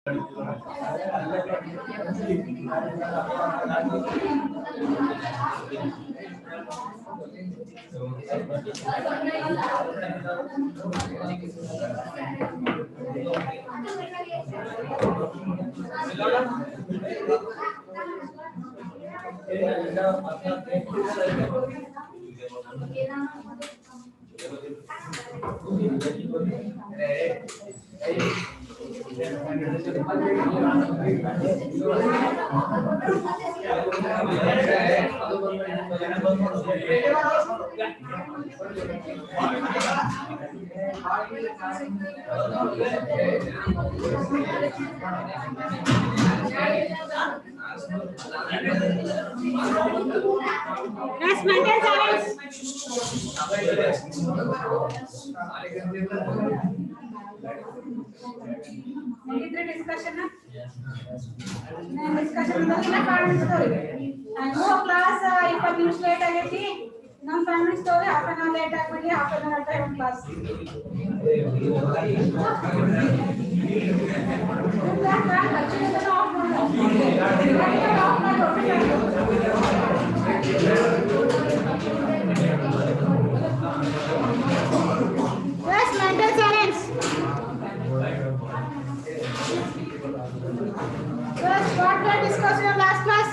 Let's maintain silence. Discussion. Discussion and no class if 5 minutes late agati nam 5 minutes tole half an hour late agati half an hour time class yes maintain silence. Yes, what we discussed in the last class?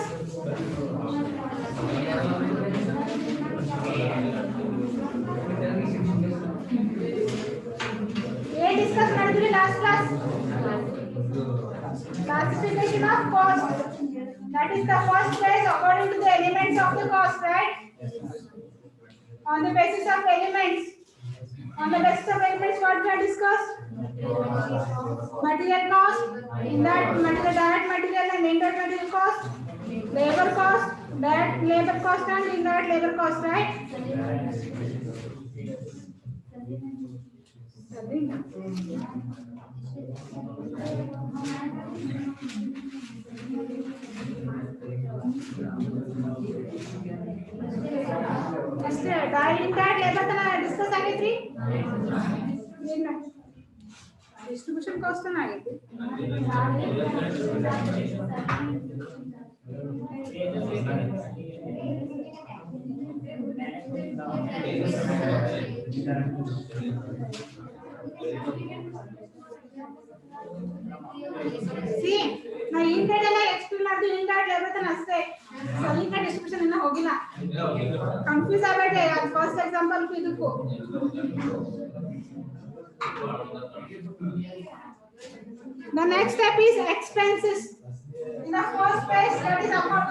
We discussed in the last class. Classification of cost. That is the first phase according to the elements of the cost, right? On the basis of elements. On the basis of elements, what we have discussed? Material cost, in that material, direct material and indirect material cost, labor cost, direct labor cost and indirect labor cost, right? Direct labor तना discuss आगे थी? Distribution cost तना आगे थी? See, ना indirect ಎಲ್ಲ explain ಮಾಡ್ತೀವಿ indirect labor तना ಅಷ್ಟೇ. So indirect distribution ಇನ್ನ ಹೋಗಿಲ್ಲ. Confuse ಆಗಬೇಡಿ ಅದು first example ಇದಕ್ಕೂ. The next step is expenses. In the first phase, that is account.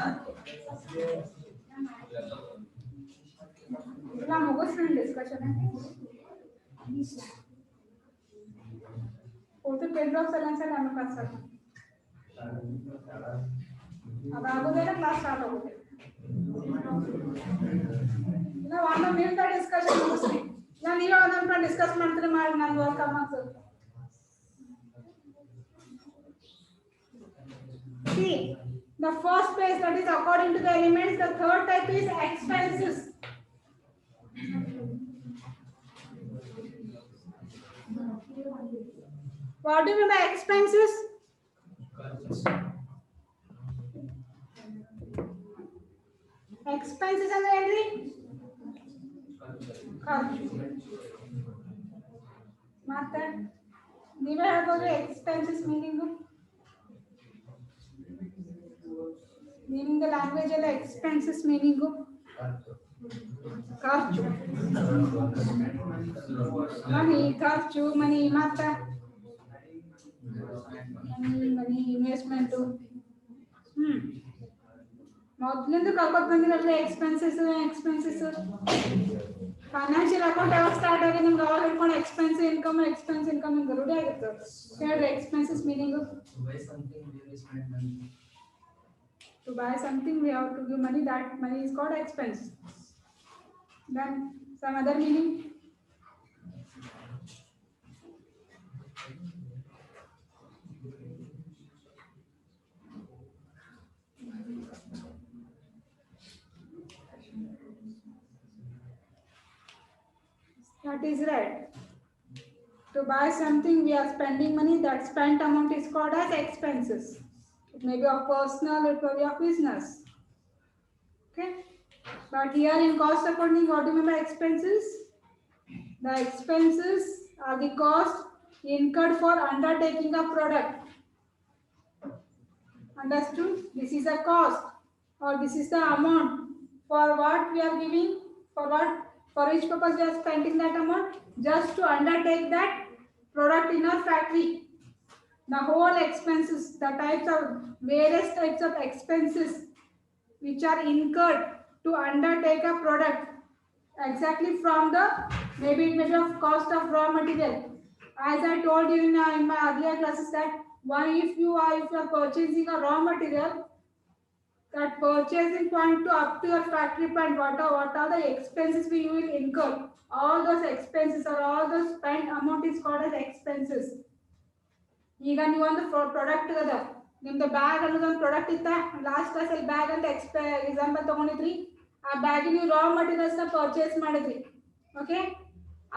Now, mugustundi discussion. Fourth page of silence and I'm class start. अब आगो देना class start हो गया. Now, one of them का discussion मुगुस्ती. ना नीवा one of them का discuss ಮಾಡ್ತಾರೆ ಮಾಡಿ ನಾನು work ಮಾಡ್ತೀನಿ. See, the first phase that is according to the elements. The third type is expenses. What do you mean by expenses? Expenses and entry. Master, ನೀವು ಹೇಳ್ಬೋದು expenses meaning. Meaning the language ಎಲ್ಲ expenses meaning ಖರ್ಚು ಖರ್ಚು ಮನಿ ಮಾತ್ರ ಮನಿ investment ಮೊದಲಿಂದ ಕಲ್ಕೊತ್ ಬಂದಿರಲ್ಲ expenses financial account ಯಾವಾಗ start ಆಗಿ ನಿಮ್ಗೆ ಅವಾಗ ಹಿಡ್ಕೊಂಡು ಎಕ್ಸ್ಪೆನ್ಸ್ ಇನ್ಕಮ್ ಹಿಂಗೆ ರೂಢಿ ಆಗಿರ್ತದೆ ಹೇಳ್ರಿ expenses meaning To buy something, we have to give money. That money is called expense. Then some other meaning. That is right. To buy something, we are spending money. That spent amount is called as expenses. It may be of personal, it may be of business. Okay. But here in cost accounting, what do you mean by expenses? The expenses are the cost incurred for undertaking a product. Understood? This is a cost, or this is the amount for what we are giving, for what, for which purpose we are spending that amount, just to undertake that product in our factory. The whole expenses, the types of various types of expenses which are incurred to undertake a product, exactly from the, maybe it may be of cost of raw material. As I told you in my earlier classes that if you are purchasing a raw material, that purchasing point to up to your factory point, what are the expenses you will incur? All those expenses or all those spent amount is called as expenses. ಈಗ ನೀವು ಒಂದು product ಅದ ನಿಮ್ದು bag ಅನ್ನೋದು ಒಂದು product ಇತ್ತ last ಕ್ಲಾಸಲ್ಲಿ bag ಅಂತ ಎಕ್ಸಾಂಪಲ್ ತಗೊಂಡಿದ್ರಿ ಆ ಬ್ಯಾಗ್ ನೀವು ರಾ ಮಟೀರಿಯಲ್ಸ್ ನ ಪರ್ಚೇಸ್ ಮಾಡಿದ್ರಿ ಓಕೆ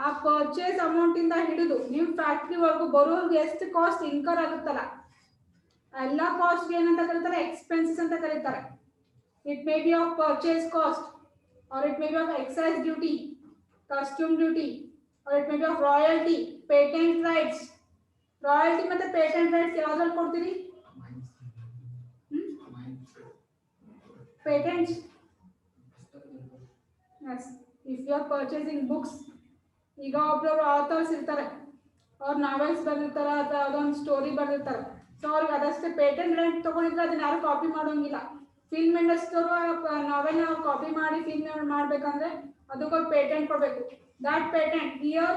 ಆ ಪರ್ಚೇಸ್ ಅಮೌಂಟ್ ಇಂದ ಹಿಡಿದು ನಿಮ್ಮ ಫ್ಯಾಕ್ಟರಿ ವರ್ಗು ಬರೋರ್ಗೆ ಎಷ್ಟು ಕಾಸ್ಟ್ ಇನ್ಕರ್ ಆಗುತ್ತಲ್ಲ ಎಲ್ಲ ಕಾಸ್ಟ್ ಏನಂತ ಕರೀತಾರೆ ಎಕ್ಸ್ಪೆನ್ಸಸ್ ಅಂತ ಕರೀತಾರೆ it may be of purchase cost or it may be of excise duty custom duty or it may be of royalty patent rights royalty ಮತ್ತೆ ಪೇಟೆಂಟ್ ರೈಟ್ಸ್ ಯಾವ್ದ್ರಲ್ಲಿ ಕೊಡ್ತೀರಿ patents yes if you are purchasing books ಈಗ ಒಬ್ಬರು author's ಇರ್ತಾರೆ ಅವ್ರು novels ಬರೆದಿರ್ತಾರೆ ಅಥವಾ ಅದೊಂದು story ಬರೆದಿರ್ತಾರೆ so ಅವ್ರಿಗೆ ಅದಷ್ಟೇ ಪೇಟೆಂಟ್ ರೈಟ್ ತಗೊಂಡಿದ್ರೆ ಅದನ್ನ ಯಾರು ಕಾಪಿ ಮಾಡೋಂಗಿಲ್ಲ ಫಿಲ್ಮ್ ಇಂಡಸ್ಟ್ರಿಯವರು ನಾವೆಲ್ ನಾವು ಕಾಪಿ ಮಾಡಿ ಫಿಲ್ಮ್ ಮಾಡ್ಬೇಕಂದ್ರೆ ಅದಕ್ಕೊಂದು ಪೇಟೆಂಟ್ ಕೊಡಬೇಕು that patent here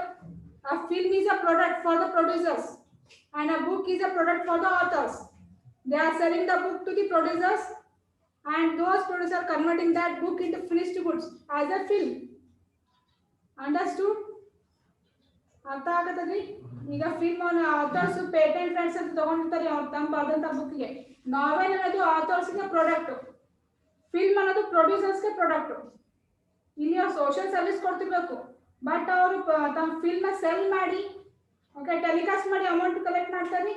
a film is a product for the producers and a book is a product for the authors. They are selling the book to the producers and those producers are converting that book into finished goods as a film. Understood? ಅರ್ಥ ಆಗತ್ತದ್ರಿ ಈಗ film author's patent rights ಅಂತ ತಗೊಂಡಿರ್ತಾರೆ ಅವ್ರು ತಮ್ಮ ಬರೆದಂತ ಬುಕ್ಗೆ ನಾವೆಲ್ ಅನ್ನೋದು ಆಥರ್ಸ್ಗೆ product film ಅನ್ನೋದು ಪ್ರೊಡ್ಯೂಸರ್ಸ್ಗೆ product ಇಲ್ಲಿ ಅವ್ರು ಸೋಷಿಯಲ್ ಸರ್ವಿಸ್ ಕೊಡ್ತಿರ್ಬೇಕು ಬಟ್ ಅವರು ತಮ್ಮ ಫಿಲ್ಮ್ ಸೆಲ್ ಮಾಡಿ ಓಕೆ ಟೆಲಿಕಾಸ್ಟ್ ಮಾಡಿ ಅಮೌಂಟ್ ಕಲೆಕ್ಟ್ ಮಾಡ್ತಾರೆ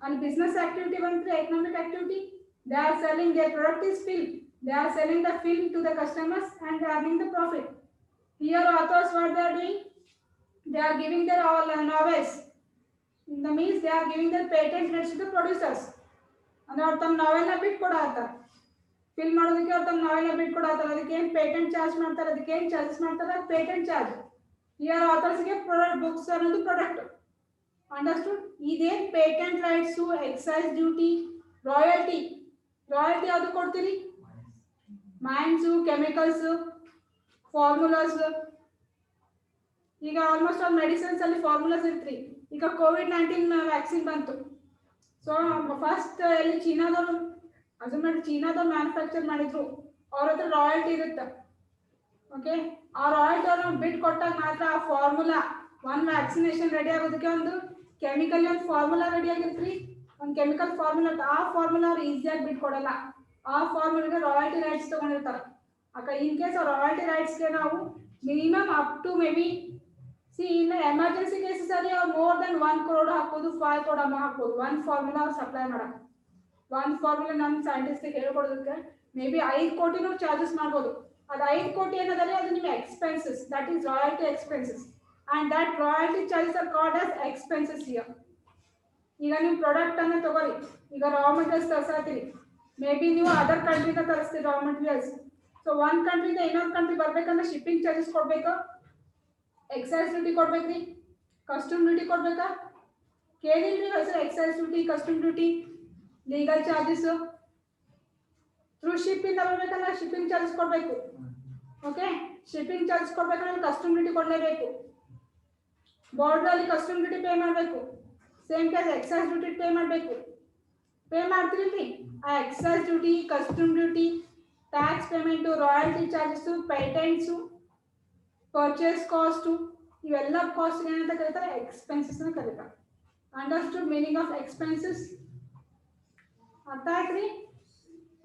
ಅಲ್ಲಿ ಬಿಸ್ನೆಸ್ ಆಕ್ಟಿವಿಟಿ ಬಂದ್ರೆ economic activity they are selling their product is film they are selling the film to the customers and earning the profit here authors what they are doing they are giving their all novels in the means they are giving their patent rights to the producers and ಅವರು ತಮ್ಮ ನಾವೆಲ್ನ ಬಿಟ್ಟು ಕೊಡಾತಾರೆ fill ಮಾಡೋದಕ್ಕೆ ಅವರು ತಮ್ಮ ನಾವೆಲ್ನ ಬಿಟ್ಟು ಕೊಡಾತಾರೆ ಅದಕ್ಕೆ ಏನು patent charge ಮಾಡ್ತಾರೆ ಅದಕ್ಕೆ ಏನು ಚಾರ್ಜಸ್ ಮಾಡ್ತಾರೆ ಪೇಟೆಂಟ್ ಚಾರ್ಜ್ ಹಿಯರ್ ಆಥರ್ಸ್ಗೆ ಪ್ರಾಡಕ್ಟ್ ಬುಕ್ಸ್ ಅನ್ನೋದು ಪ್ರಾಡಕ್ಟ್ ಅಂಡರ್ಸ್ಟುಡ್ ಇದೇನು patent rights excise duty royalty ಯಾವುದು ಕೊಡ್ತೀರಿ ಮೈನ್ಸು ಕೆಮಿಕಲ್ಸು ಫಾರ್ಮುಲಾಸ್ ಈಗ ಆಲ್ಮೋಸ್ಟ್ ಆಲ್ ಮೆಡಿಸಿನ್ಸ್ ಅಲ್ಲಿ ಫಾರ್ಮುಲಾಸ್ ಇರ್ತ್ರಿ ಈಗ COVID-19 ವ್ಯಾಕ್ಸಿನ್ ಬಂತು ಸೊ ಫಸ್ಟ್ ಎಲ್ಲಿ ಚೀನಾದವರು ಅದು ಮಾಡಿ ಚೀನಾದವ್ರು ಮ್ಯಾನುಫ್ಯಾಕ್ಚರ್ ಮಾಡಿದ್ರು ಅವ್ರ ಹತ್ರ ರಾಯಲ್ಟಿ ಇರುತ್ತೆ ಓಕೆ ಆ ರಾಯಲ್ಟಿ ಅವ್ರನ್ನ ಬಿಟ್ಟು ಕೊಟ್ಟಾಗ ಮಾತ್ರ ಆ ಫಾರ್ಮುಲಾ ಒಂದು ವ್ಯಾಕ್ಸಿನೇಷನ್ ರೆಡಿ ಆಗೋದಕ್ಕೆ ಒಂದು ಕೆಮಿಕಲ್ ಒಂದು ಫಾರ್ಮುಲಾ ರೆಡಿ ಆಗಿರ್ತ್ರಿ ಒಂದು ಕೆಮಿಕಲ್ ಫಾರ್ಮುಲಾ ಆ ಫಾರ್ಮುಲಾ ಅವ್ರು ಈಸಿಯಾಗಿ ಬಿಟ್ಟು ಕೊಡಲ್ಲ ಆ ಫಾರ್ಮುಲಾಗೆ ರಾಯಲ್ಟಿ ರೈಟ್ಸ್ ತಗೊಂಡಿರ್ತಾರೆ ಇನ್ ಕೇಸ್ ಆ ರಾಯಲ್ಟಿ ರೈಟ್ಸ್ಗೆ ನಾವು minimum up to may be in emergency cases ಅಲ್ಲಿ ಅವ್ರು more than 1 crore ಹಾಕೋದು 5 crore ಹಾಕೋದು ಒಂದು ಫಾರ್ಮುಲಾ ಸಪ್ಲೈ ಮಾಡಕ್ಕೆ ಒಂದು ಫಾರ್ಮುಲಾ ನಮ್ಮ ಸೈಂಟಿಸ್ಟ್ ಹೇಳ್ಕೊಡೋದಕ್ಕೆ ಮೇ ಬಿ 5 ಕೋಟಿನೂ ಚಾರ್ಜಸ್ ಮಾಡ್ಬೋದು ಅದು 5 ಕೋಟಿ ಏನದಲ್ಲಿ ಅದು ನಿಮ್ಮ expenses that is royalty expenses and that royalty charges are called as expenses here ಈಗ ನೀವು ಪ್ರಾಡಕ್ಟ್ ಅನ್ನು ತಗೋರಿ ಈಗ ರಾ ಮೆಟೀರಿಯಲ್ಸ್ ತರಿಸ್ತೀರಿ ಮೇ ಬಿ ನೀವು ಅದರ್ ಕಂಟ್ರಿಯಿಂದ ತರಿಸ್ತೀರಿ ರಾ ಮೆಟೀರಿಯಲ್ಸ್ ಸೊ ಒಂದು ಕಂಟ್ರಿಯಿಂದ ಇನ್ನೊಂದು ಕಂಟ್ರಿ ಬರ್ಬೇಕಂದ್ರೆ ಶಿಪ್ಪಿಂಗ್ ಚಾರ್ಜಸ್ ಕೊಡ್ಬೇಕು ಎಕ್ಸೈಸ್ ಡ್ಯೂಟಿ ಕೊಡ್ಬೇಕ್ರಿ ಕಸ್ಟಮ್ ಡ್ಯೂಟಿ ಕೊಡ್ಬೇಕಾ ಕೇಳಿಲ್ರಿ ಹೆಸರು exercise duty custom duty legal charges through ಶಿಪ್ಪಿಂದ ಬರ್ಬೇಕಂದ್ರೆ ಶಿಪ್ಪಿಂಗ್ ಚಾರ್ಜಸ್ ಕೊಡಬೇಕು ಓಕೆ ಶಿಪ್ಪಿಂಗ್ ಚಾರ್ಜಸ್ ಕೊಡ್ಬೇಕಂದ್ರೆ ಕಸ್ಟಮ್ ಡ್ಯೂಟಿ ಕೊಡಲೇಬೇಕು ಬಾರ್ಡರ್ ಅಲ್ಲಿ ಕಸ್ಟಮ್ ಡ್ಯೂಟಿ ಪೇ ಮಾಡಬೇಕು same case excise duty pay ಮಾಡಬೇಕು ಪೇ ಮಾಡ್ತೀರಿ ಆ excise duty custom duty tax payment royalty charges patents purchase cost ಇವೆಲ್ಲ ಕಾಸ್ಟ್ ಏನಂತ ಕರೀತಾರೆ ಎಕ್ಸ್ಪೆನ್ಸಸ್ ಅಂತ ಕರೀತಾರೆ ಅಂಡರ್ಸ್ಟುಡ್ ಮೀನಿಂಗ್ ಆಫ್ ಎಕ್ಸ್ಪೆನ್ಸಸ್ ಅರ್ಥ ಆಯ್ತ್ರಿ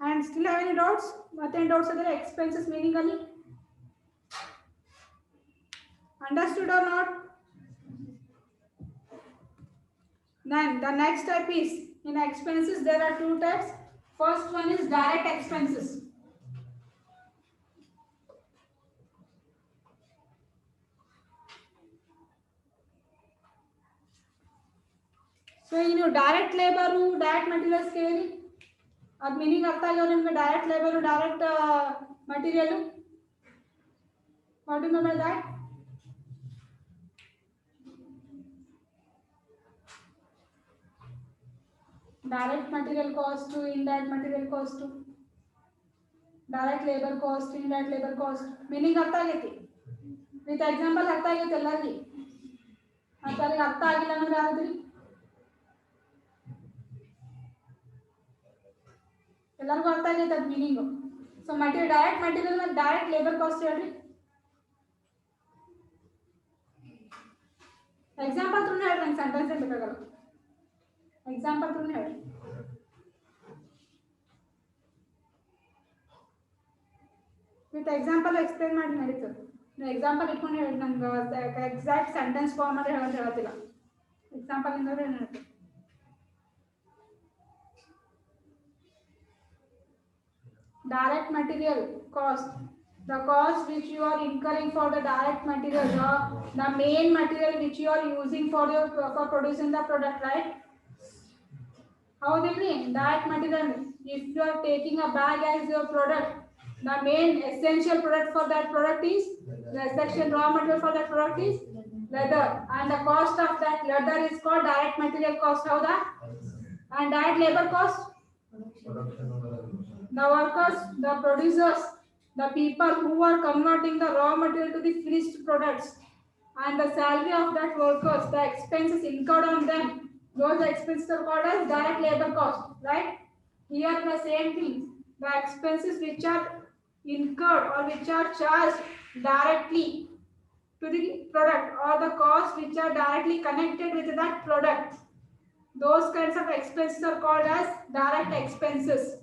and still have any doubts ಮತ್ತೇನು ಡೌಟ್ಸ್ ಅಂದರೆ ಎಕ್ಸ್ಪೆನ್ಸಸ್ ಮೀನಿಂಗ್ ಅಲ್ಲಿ understood or not Then the next type is in expenses there are two types. First one is direct expenses. So you direct labor, direct materials ಕೇಳಿ ಅದು meaning ಅರ್ಥ ಆಗಿರೋ ನಿಮಗೆ direct labour direct material what you mean by that direct material cost to indirect material cost to direct labor cost indirect labor cost meaning ಅರ್ಥ ಆಗೈತಿ with example ಅರ್ಥ ಆಗೈತಿ ಎಲ್ಲರಿಗೆ ಅಂತರಿಗೆ ಅರ್ಥ ಆಗಿಲ್ಲ ಅಂದ್ರೆ ಯಾವ್ದ್ರಿ ಎಲ್ಲರಿಗೂ ಅರ್ಥ ಆಗೈತೆ ಅದು meaning so material direct material direct labour cost ಹೇಳ್ರಿ ಎಕ್ಸಾಂಪಲ್ ಥ್ರೂ ಹೇಳ್ರಿ ನಂಗೆ ಸೆಂಟೆನ್ಸ್ ಬೇಕಾಗಲ್ಲ ಎಕ್ಸಾಂಪಲ್ ಥ್ರೂ ಹೇಳ್ರಿ ವಿತ್ ಎಕ್ಸಾಂಪಲ್ ಎಕ್ಸ್ಪ್ಲೇನ್ ಮಾಡಿ ನಡೀತದೆ ನೀವು ಎಕ್ಸಾಂಪಲ್ ಇಟ್ಕೊಂಡು ಹೇಳಿ ನಂಗೆ ಎಕ್ಸಾಕ್ಟ್ ಸೆಂಟೆನ್ಸ್ ಫಾರ್ಮ್ ಅಲ್ಲಿ ಹೇಳೋದಿಲ್ಲ ಎಕ್ಸಾಂಪಲ್ ಇಂದ ಹೇಳ್ತೀನಿ direct material cost, the cost which you are incurring for the direct material, the main material which you are using for producing the product, right? How do you mean direct material? If you are taking a bag as your product, the main essential product for that product is the essential raw material for that product is leather, and the cost of that leather is called direct material cost. How that? And direct labor cost. The workers, the producers, the people who are converting the raw material to the finished products, and the salary of that workers, the expenses incurred on them, those expenses are called as direct labor cost, right? Here the same thing, the expenses which are incurred or which are charged directly to the product, or the costs which are directly connected with that product, those kinds of expenses are called as direct expenses.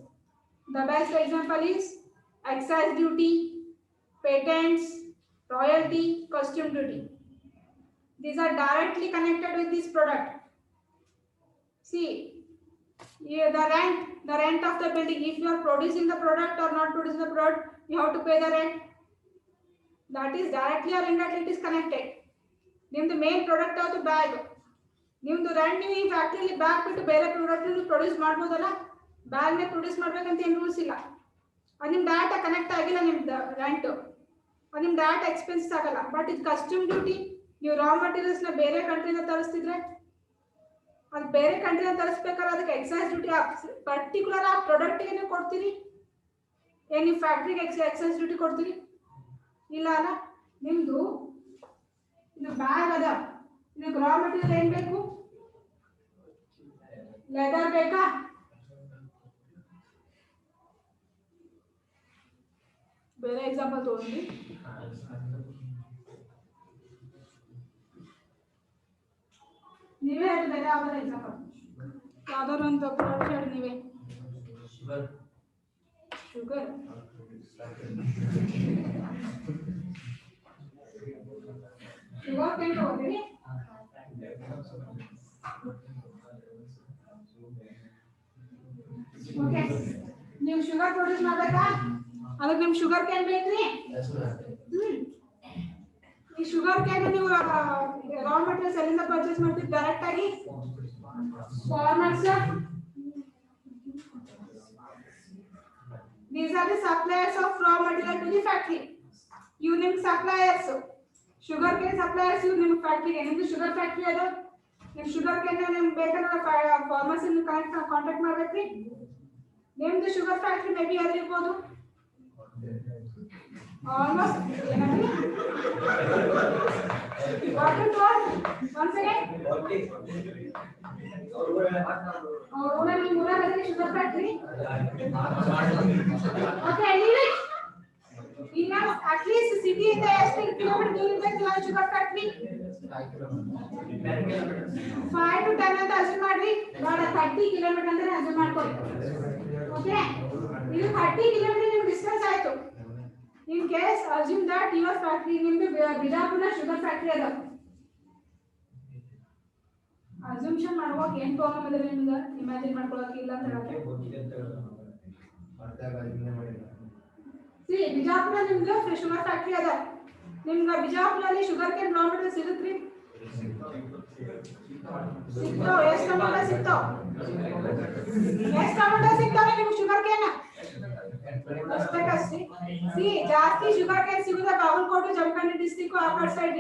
The best example is excise duty, patents, royalty, custom duty. These are directly connected with this product. See, here the rent of the building. If you are producing the product or not producing the product, you have to pay the rent. That is directly or indirectly it is connected. The main product of the bag. The rent ನೀವು ಈ ಫ್ಯಾಕ್ಟರಿಲಿ bag ಬಿಟ್ಟು ಬೇರೆ product produce ಮಾಡ್ಬೋದಲ್ಲ bag ನೇ produce ಮಾಡ್ಬೇಕಂತ ಏನು rules ಇಲ್ಲ ಅದು ನಿಮ್ಮ ಡಾಟಾ ಕನೆಕ್ಟ್ ಆಗಿಲ್ಲ ನಿಮ್ದು ರೆಂಟ್ ಅದು ನಿಮ್ಮ ಡಾಟಾ ಎಕ್ಸ್ಪೆನ್ಸಸ್ ಆಗಲ್ಲ ಬಟ್ ಇದು ಕಸ್ಟಮ್ ಡ್ಯೂಟಿ ನೀವು ರಾ ಮಟೀರಿಯಲ್ಸ್ ನ ಬೇರೆ ಕಂಟ್ರಿನ ತರಿಸ್ತಿದ್ರೆ ಅದು ಬೇರೆ ಕಂಟ್ರಿನ ತರಿಸ್ಬೇಕಾದ್ರೆ ಅದಕ್ಕೆ ಎಕ್ಸೈಸ್ ಡ್ಯೂಟಿ ಪರ್ಟಿಕ್ಯುಲರ್ ಆ ಪ್ರಾಡಕ್ಟ್ಗೆ ನೀವು ಕೊಡ್ತೀರಿ ಏನು ನೀವು ಫ್ಯಾಕ್ಟ್ರಿಗೆ ಎಕ್ಸೈಸ್ ಡ್ಯೂಟಿ ಕೊಡ್ತೀರಿ ಇಲ್ಲ ಅಲ್ಲ ನಿಮ್ದು ಇದು ಬ್ಯಾಗ್ ಅದ ಇದಕ್ಕೆ ರಾ ಮಟೀರಿಯಲ್ ಏನು ಬೇಕು ಲೆದರ್ ಬೇಕಾ ಬೇರೆ ಎಕ್ಸಾಂಪಲ್ ತಗೊಂಡ್ರಿ ನೀವೇ ಹೇಳಿ ಬೇರೆ ಯಾವ್ದಾರ ಎಕ್ಸಾಂಪಲ್ ಯಾವ್ದಾರು ಒಂದು ಪ್ರಾಡಕ್ಟ್ ಹೇಳಿ ನೀವೇ ಶುಗರ್ ಶುಗರ್ ಕೇಳಿ ತಗೋತೀರಿ ಓಕೆ ನೀವು ಶುಗರ್ ಪ್ರೊಡ್ಯೂಸ್ ಮಾಡ್ಬೇಕಾ ಅದಕ್ಕೆ ನಿಮ್ ಶುಗರ್ ಕ್ಯಾನ್ ಬೇಕ್ರಿ ಈ ಶುಗರ್ ಕ್ಯಾನ್ ನೀವು ರಾ ಮಟೀರಿಯಲ್ಸ್ ಎಲ್ಲಿಂದ ಪರ್ಚೇಸ್ ಮಾಡ್ತೀವಿ ಡೈರೆಕ್ಟ್ ಆಗಿ farmers these are the suppliers of raw material to the factory you name suppliers sugar cane suppliers you name factory ನಿಮ್ದು ಶುಗರ್ ಫ್ಯಾಕ್ಟರಿ ಅದ ನಿಮ್ ಶುಗರ್ ಕೇನ್ ನಿಮ್ ಬೇಕಾದ್ರೆ ಫಾರ್ಮರ್ಸ್ ಇನ್ ಕಾಂಟ್ಯಾಕ್ಟ್ ಮಾಡ್ಬೇಕ್ರಿ ನಿಮ್ದು ಶುಗರ್ ಫ್ಯಾಕ್ಟರಿ ಮೇ ಬಿ ಎಲ್ಲಿರ್ಬೋದು almost what you told once again Aurora Nimura has a sugar factory okay anyway in at least city in the estate kilometer during the sugar factory 5 to 10 ಅಂತ assume ಮಾಡ್ರಿ ಬೇಡ 30 kilometre ಅಂತ assume ಮಾಡ್ಕೊಳ್ಳಿ okay ಇದು 30 kilometre ನಿಮಗೆ distance ಆಯ್ತು in case assume that your factory nimbe bidapura sugar factory ada assumption ಮಾಡುವಾಗ ಏನು ಪ್ರಾಬ್ಲಮ್ ಇದೆ ನಿಮ್ಗೆ ಇಮ್ಯಾಜಿನ್ ಮಾಡ್ಕೊಳ್ಳೋಕೆ ಇಲ್ಲ ಅಂತ ಹೇಳಕ್ಕೆ ಸಿ ಬಿಜಾಪುರ ನಿಮ್ಗೆ ಶುಗರ್ ಫ್ಯಾಕ್ಟರಿ ಅದ ನಿಮ್ಗೆ ಬಿಜಾಪುರಲ್ಲಿ ಶುಗರ್ ಕೇನ್ ರಾ ಮೆಟೀರಿಯಲ್ ಸಿಗುತ್ತ್ರಿ ಸಿಗ್ತಾವ ಎಷ್ಟು ಟೊಮೆಟೊ ಸಿಗ್ತಾವ ನಿಮ್ಗೆ ಶುಗರ್ ಕೇನ್ ಅಷ್ಟೇ ಸಿ ಜಾಸ್ತಿ ಶುಗರ್ ಕೇನ್ ಸಿಗುದ ಬಾಗಲಕೋಟೆ ಜಮಖಂಡಿ ಡಿಸ್ಟ್ರಿಕ್ಟ್ ಆ ಕಡೆ ಸೈಡ್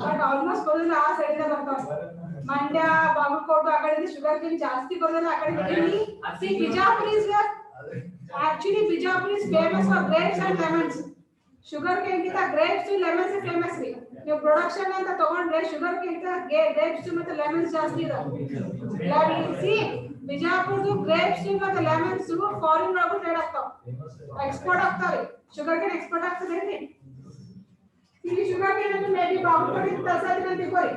ಬಟ್ ಆಲ್ಮೋಸ್ಟ್ ಬರೋದಿಲ್ಲ ಆ ಸೈಡ್ ಬರ್ತಾವ ಮಂಡ್ಯ ಬಾಗಲಕೋಟೆ ಆ ಕಡೆ ಶುಗರ್ ಕೇನ್ ಜಾಸ್ತಿ ಬರೋದಿಲ್ಲ ಆ ಕಡೆ C Bijapur is actually Bijapur is famous for grapes and lemons sugar cane ಗಿಂತ grapes lemons famous ರೀ ನೀವು ಪ್ರೊಡಕ್ಷನ್ ಅಂತ ತಗೊಂಡ್ರೆ ಶುಗರ್ ಕೇನ್ grapes ಮತ್ತೆ lemons ಜಾಸ್ತಿ ಇದಾವೆ ಸಿ ಬಿಜಾಪುರದು grapes ಮತ್ತೆ lemons ಫಾರಿನ್ ಒಳಗೂ ಟ್ರೇಡ್ ಆಗ್ತಾವ ಎಕ್ಸ್ಪೋರ್ಟ್ ಆಗ್ತಾವೆ ಶುಗರ್ ಕೇನ್ ಎಕ್ಸ್ಪೋರ್ಟ್ ಆಗ್ತದೆ ರೀ ಇಲ್ಲಿ ಶುಗರ್ ಕೇನ್ ಅಂತ ಮೇಬಿ ಬಾಗಲಕೋಟೆ ತರ್ಸಾದಿನ ಅಂತ ತಿಳ್ಕೊರಿ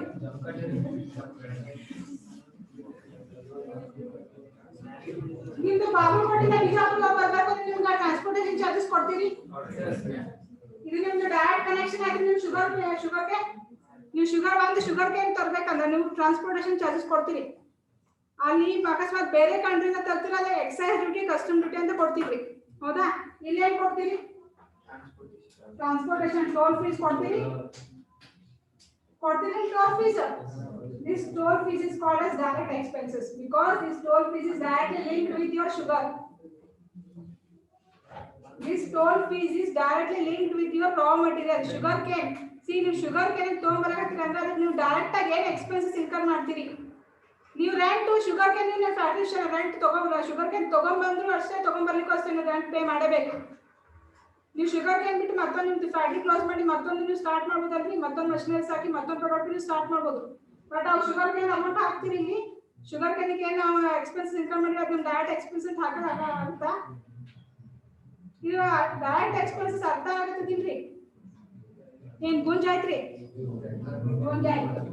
ನಿಮ್ದು ಬಾಗಲಕೋಟೆಯಿಂದ ಬಿಜಾಪುರ ಬರಬೇಕು ನಿಮ್ಗೆ ಟ್ರಾನ್ಸ್ಪೋರ್ಟೇಷನ್ ಚಾರ್ಜಸ್ ಕೊಡ್ತೀರಿ ಇದು ನಿಮ್ದು ಡೈರೆಕ್ಟ್ ಕನೆಕ್ಷನ್ ಆಗಿದೆ ನೀವು ಶುಗರ್ಗೆ ನೀವು ಶುಗರ್ ಕೇನ್ ತರಬೇಕಂದ್ರೆ ನೀವು ಟ್ರಾನ್ಸ್ಪೋರ್ಟೇಷನ್ ಚಾರ್ಜಸ್ ಕೊಡ್ತೀರಿ ಅಲ್ಲಿ ಅಕಸ್ಮಾತ್ ಬೇರೆ ಕಂಟ್ರಿನ ತರ್ತೀರ ಅದೇ ಎಕ್ಸೈಸ್ ಡ್ಯೂಟಿ ಕಸ್ಟಮ್ ಡ್ಯೂಟಿ ಅಂತ ಕೊಡ್ತೀವಿ ಹೌದಾ ಇಲ್ಲಿ ಏನು ಕೊಡ್ತೀರಿ ಟ್ರಾನ್ಸ್ಪೋರ್ಟೇಷನ್ ಟೋಲ್ ಫೀಸ್ ಕೊಡ್ತೀರಿ toll fees. This toll fees is called as direct expenses because this toll fees is directly linked with your sugar. This toll fees is directly linked with your raw material sugar cane. See, you sugar cane ತೊಗೊಂಬರಕತ್ತೀರ ಅಂದ್ರೆ ನೀವು direct ಆಗಿ ಏನು expenses incur ಮಾಡ್ತೀರಿ ನೀವು rent sugar cane ನೀವು factory rent ತಗೊಂಡ್ರ sugar cane ತಗೊಂಡ್ಬಂದ್ರು ಅಷ್ಟೇ ತಗೊಂಡ್ಬರ್ಲಿಕ್ಕೂ ಅಷ್ಟೇ ನೀವು ರೆಂಟ್ ಪೇ ಮಾಡಬೇಕು ನೀವು ಶುಗರ್ ಕೇನ್ ಬಿಟ್ಟು ಮತ್ತೊಂದು ನಿಮ್ದು ಫ್ಯಾಕ್ಟರಿ ಕ್ಲೋಸ್ ಮಾಡಿ ಮತ್ತೊಂದು ನೀವು ಸ್ಟಾರ್ಟ್ ಮಾಡ್ಬೋದಲ್ರಿ ಮತ್ತೊಂದು ಮಷಿನರೀಸ್ ಹಾಕಿ ಮತ್ತೊಂದು ಪ್ರಾಡಕ್ಟ್ ನೀವು ಸ್ಟಾರ್ಟ್ ಮಾಡ್ಬೋದು ಬಟ್ ಅವು ಶುಗರ್ ಕೇನ್ ಅಮೌಂಟ್ ಹಾಕ್ತೀರಿ ಇಲ್ಲಿ ಶುಗರ್ ಕೇನಿಗೆ ಏನು ನಾವು ಎಕ್ಸ್ಪೆನ್ಸ್ ಇನ್ಕಮ್ ಮಾಡಿ ಅದು ಡೈರೆಕ್ಟ್ ಎಕ್ಸ್ಪೆನ್ಸಸ್ ಹಾಕೋದಾಗತ್ತ ಇದು ಡೈರೆಕ್ಟ್ ಎಕ್ಸ್ಪೆನ್ಸಸ್ ಅರ್ಥ ಆಗತ್ತಿಲ್ರಿ ಏನು ಗುಂಜ್ ಆಯ್ತ್ರಿ ಗುಂಜ್ ಆಯ್ತು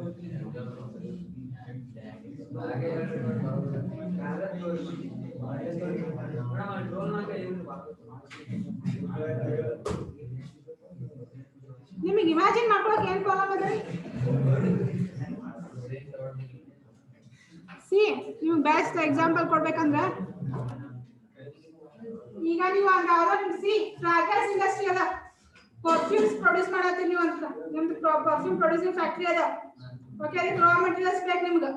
ನಿಮಗೆ ಇಮ್ಯಾಜಿನ್ ಮಾಡ್ಕೊಳ್ಳೋಕೆ ಏನು ಪ್ರಾಬ್ಲಮ್ ಅದ ಸಿ ನೀವು ಬೆಸ್ಟ್ ಎಕ್ಸಾಂಪಲ್ ಕೊಡ್ಬೇಕಂದ್ರೆ ಈಗ ನೀವು ಯಾವ್ದೋ ಸಿ ಫ್ರಾಗ್ರೆನ್ಸ್ ಇಂಡಸ್ಟ್ರಿ ಅದ ಪರ್ಫ್ಯೂಮ್ಸ್ ಪ್ರೊಡ್ಯೂಸ್ ಮಾಡತ್ತೀರಿ ನೀವು ಅಂತ ನಿಮ್ದು ಪರ್ಫ್ಯೂಮ್ ಪ್ರೊಡ್ಯೂಸಿಂಗ್ ಫ್ಯಾಕ್ಟರಿ ಅದ ಓಕೆ ಅದಕ್ಕೆ ರಾ ಮೆಟೀರಿಯಲ್ಸ್ ಬೇಕು ನಿಮ್ಗೆ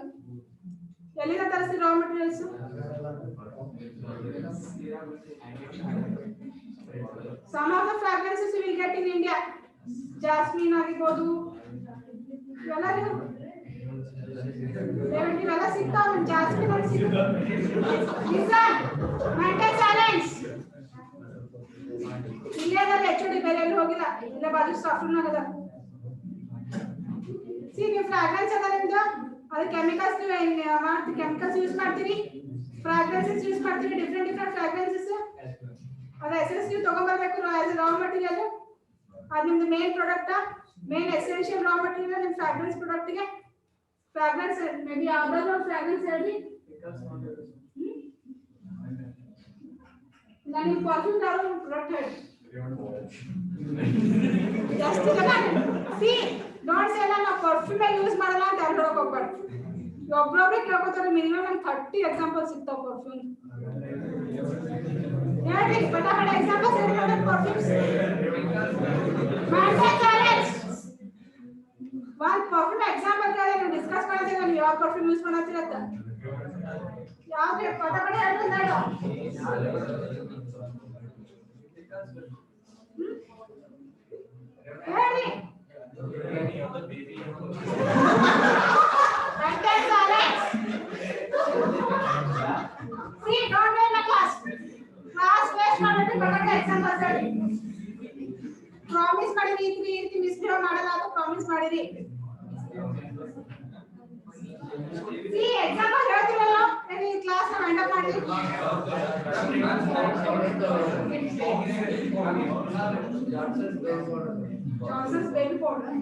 ಎಲ್ಲಿಂದ ತರಿಸ್ತೀರಿ raw materials some of the fragrances you will get in India jasmine ಆಗಿರಬಹುದು ಇವೆಲ್ಲ ಸಿಗ್ತಾವ ಜಾಸ್ಮಿನ್ ಅಲ್ಲಿ ಸಿಗ್ತಾವ ಲಿಸನ್ maintain silence ಇಲ್ಲೇ ಎಚ್ಡಿ ಬೇರೆ ಎಲ್ಲಿ ಹೋಗಿಲ್ಲ ಇಲ್ಲೇ ಬಾಜು ಸ್ಟಾಫ್ರೂಮ್ ಆಗದ ಸಿ ನೀವು ಫ್ರಾಗ್ರೆನ್ಸ್ ಅದ ನಿಮ್ದು ಅದು ಕೆಮಿಕಲ್ಸ್ ನೀವು ಮಾಡ್ತೀರಿ ಕೆಮಿಕಲ್ಸ್ ಯೂಸ್ ಮಾಡ್ತೀರಿ ಫ್ರಾಗ್ರೆನ್ಸಸ್ ಯೂಸ್ ಮಾಡ್ತೀರಿ ಡಿಫರೆಂಟ್ ಫ್ರಾಗ್ರೆನ್ಸಸ್ ಅದ ಎಸೆನ್ಸ್ ನೀವು ತಗೊಂಡ್ಬರ್ಬೇಕು ಆಸ್ ರಾ ಮೆಟೀರಿಯಲ್ ಅದು ನಿಮ್ದು main product main essential raw material ನಿಮ್ಮ ಫ್ರಾಗ್ರೆನ್ಸ್ ಪ್ರಾಡಕ್ಟ್ ಗೆ ಫ್ರಾಗ್ರೆನ್ಸ್ ಮೇ ಬಿ ಯಾವ್ದಾದ್ರು ಫ್ರಾಗ್ರೆನ್ಸ್ ಹೇಳಿ ನಾನು ಪರ್ಫ್ಯೂಮ್ ಯಾವ್ದು ಪ್ರಾಡಕ್ಟ್ ಹೇಳಿ ಜಾಸ್ತಿ ಜನ ಸಿ ಡೋಂಟ್ ಸೇ ನಾನು ಪರ್ಫ್ಯೂಮ್ ಯೂಸ್ ಮಾಡಲ್ಲ ಅಂತ ಹೇಳೋಕೆ ಹೋಗ್ಬಾರ್ದು ಒಬ್ಬೊಬ್ಬರಿಗೆ ಕೇಳ್ಕೊತಾರೆ ಮಿನಿಮಮ್ ಒಂದು 30 ಎಕ್ಸಾಂಪಲ್ ಸಿಗ್ತಾವ ಪರ್ಫ್ಯೂಮ್ ಹೇಳಿ ಫಟಾಫಟ್ ಎಕ್ಸಾಂಪಲ್ಸ್ ಹೇಳಿ perfumes maintain silence one perfume example ಕೇಳಿ ನಾವು ಡಿಸ್ಕಸ್ ಮಾಡ್ತೀವಿ ನೀವು ಯಾವ ಪರ್ಫ್ಯೂಮ್ ಯೂಸ್ ಮಾಡ್ತೀರಾ ಅಂತ ಯಾವ್ದು ಫಟಾಫಟ್ ಹೇಳ್ತೀನಿ ಹೇಳಿ maintain silence see don't wait my class waste ಮಾಡಬೇಡಿ ಫಟಾಫಟ್ ಎಕ್ಸಾಂಪಲ್ಸ್ ಹೇಳಿ ಪ್ರಾಮಿಸ್ ಮಾಡಿರಿ ಈ ರೀತಿ ಮಿಸ್ಬಿಹೇವ್ ಮಾಡಲ್ಲ ಅಂತ ಪ್ರಾಮಿಸ್ ಮಾಡಿರಿ ಸಿ ಎಕ್ಸಾಂಪಲ್ ಹೇಳ್ತಿರಲ್ಲ ನಾನು ಈ ಕ್ಲಾಸ್ ನ ವೈಂಡ್ ಅಪ್ ಮಾಡ್ತೀನಿ ಜಾನ್ಸನ್ಸ್ ಬೇಬಿ ಪೌಡರ್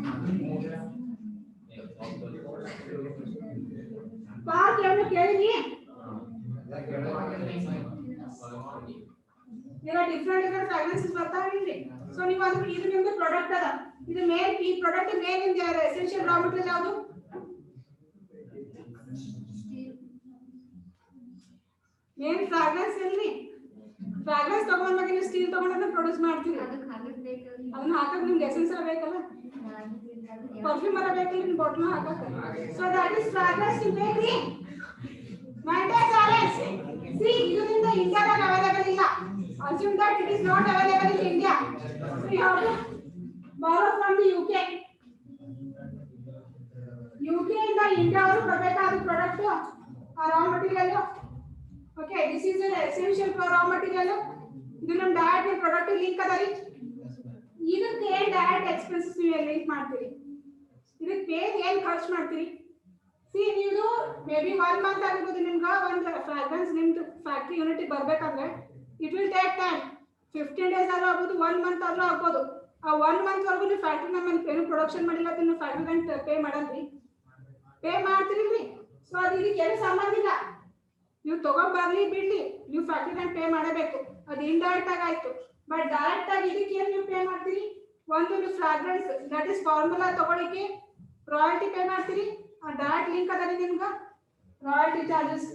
ಪಾರ್ಟ್ ಏನು ಕೇಳಿನಿ ಈಗ ಡಿಫರೆಂಟ್ ಫ್ರಾಗ್ರೆನ್ಸಸ್ ಬರ್ತಾವಿಲ್ರಿ ಸೊ ನೀವು ಅದು ಇದು ನಿಮ್ದು ಪ್ರಾಡಕ್ಟ್ ಅದ ಇದು ಮೇನ್ ಈ ಪ್ರಾಡಕ್ಟ್ ಮೇನ್ ಇನ್ ಎಸೆನ್ಷಿಯಲ್ ರಾ ಮೆಟೀರಿಯಲ್ ಯಾವುದು ಮೇನ್ ಫ್ರಾಗ್ರೆನ್ಸ್ ಎಲ್ಲಿ ಫ್ರಾಗ್ರೆನ್ಸ್ ತಗೊಂಡಾಗ ನೀವು ಸ್ಟೀಲ್ ತಗೊಂಡು ಪ್ರೊಡ್ಯೂಸ್ ಮಾಡ್ತೀರಿ ಅದನ್ನ ಹಾಕಕ್ಕೆ ನಿಮ್ಗೆ ಎಸೆನ್ಸ್ ಬೇಕಲ್ಲ ಪರ್ಫ್ಯೂಮ್ ಬೇಕಲ್ಲ ನಿಮ್ಮ ಬಾಟಲ್ ಹಾಕಕ್ಕೆ so that is fragrance to make the maintain silence see ಇದು ನಿಮ್ದು ಇಂಡಿಯಾದಾಗ ಅವೈಲೇಬಲ್ ಇಲ್ಲ assume that it is not available in India so you have to borrow from the UK ಇಂದ ಇಂಡಿಯಾ ಅವರು ಬರಬೇಕಾದ product raw material okay this is an essential for raw material ಇದು ನಮ್ಮ direct product link ಅದ ರೀ ಇದಕ್ಕೆ direct expenses ನೀವು link ಮಾಡ್ತೀರಿ ಇದಕ್ಕೆ ಪೇ ಏನು ಖರ್ಚು ಮಾಡ್ತೀರಿ ಸಿ ನೀವು ಮೇ ಬಿ 1 ಮಂತ್ ಆಗಿರ್ಬೋದು ನಿಮ್ಗೆ ಒಂದು ಫ್ರಾಗ್ರೆನ್ಸ್ ನಿಮ್ದು ಫ್ಯಾಕ್ಟ್ರಿ ಯೂನಿಟ್ ಬರಬೇಕಂದ್ರೆ it will take time 15 days ಆದ್ರೂ ಆಗ್ಬೋದು 1 ಮಂತ್ ಆದ್ರೂ ಆಗ್ಬೋದು ಆ 1 ಮಂತ್ ವರೆಗೂ ನೀವು ಫ್ಯಾಕ್ಟ್ರಿ ನಮ್ಮಲ್ಲಿ ಏನು ಪ್ರೊಡಕ್ಷನ್ ಮಾಡಿಲ್ಲ ಅಂತ ನೀವು ಫ್ಯಾಕ್ಟ್ರಿ ರೆಂಟ್ ಪೇ ಮಾಡಲ್ರಿ ಪೇ ಮಾಡ್ತೀರಿ ಸೊ ಅದು ಇದಕ್ಕೆ ಏನು ಸಂಬಂಧ ಇಲ್ಲ ನೀವು ತಗೊಂಡ್ಬರ್ಲಿ ಬಿಡ್ಲಿ ನೀವು ಫ್ಯಾಕ್ಟ್ರಿ ರೆಂಟ್ ಪೇ ಮಾಡಬೇಕು ಅದು ಇಂಡೈರೆಕ್ಟ್ ಆಗಿ ಆಯ್ತು ಬಟ್ ಡೈರೆಕ್ಟ್ ಆಗಿ ಇದಕ್ಕೆ ಏನು ನೀವು ಪೇ ಮಾಡ್ತೀರಿ ಒಂದು ನೀವು ಫ್ರಾಗ್ರೆನ್ಸ್ ದಟ್ ಇಸ್ ಫಾರ್ಮುಲಾ ತಗೊಳ್ಳಿಕ್ಕೆ ರಾಯಲ್ಟಿ ಪೇ ಮಾಡ್ತೀರಿ ಆ ಡೈರೆಕ್ಟ್ ಲಿಂಕ್ ಅದ ನಿಮ್ಗೆ royalty charges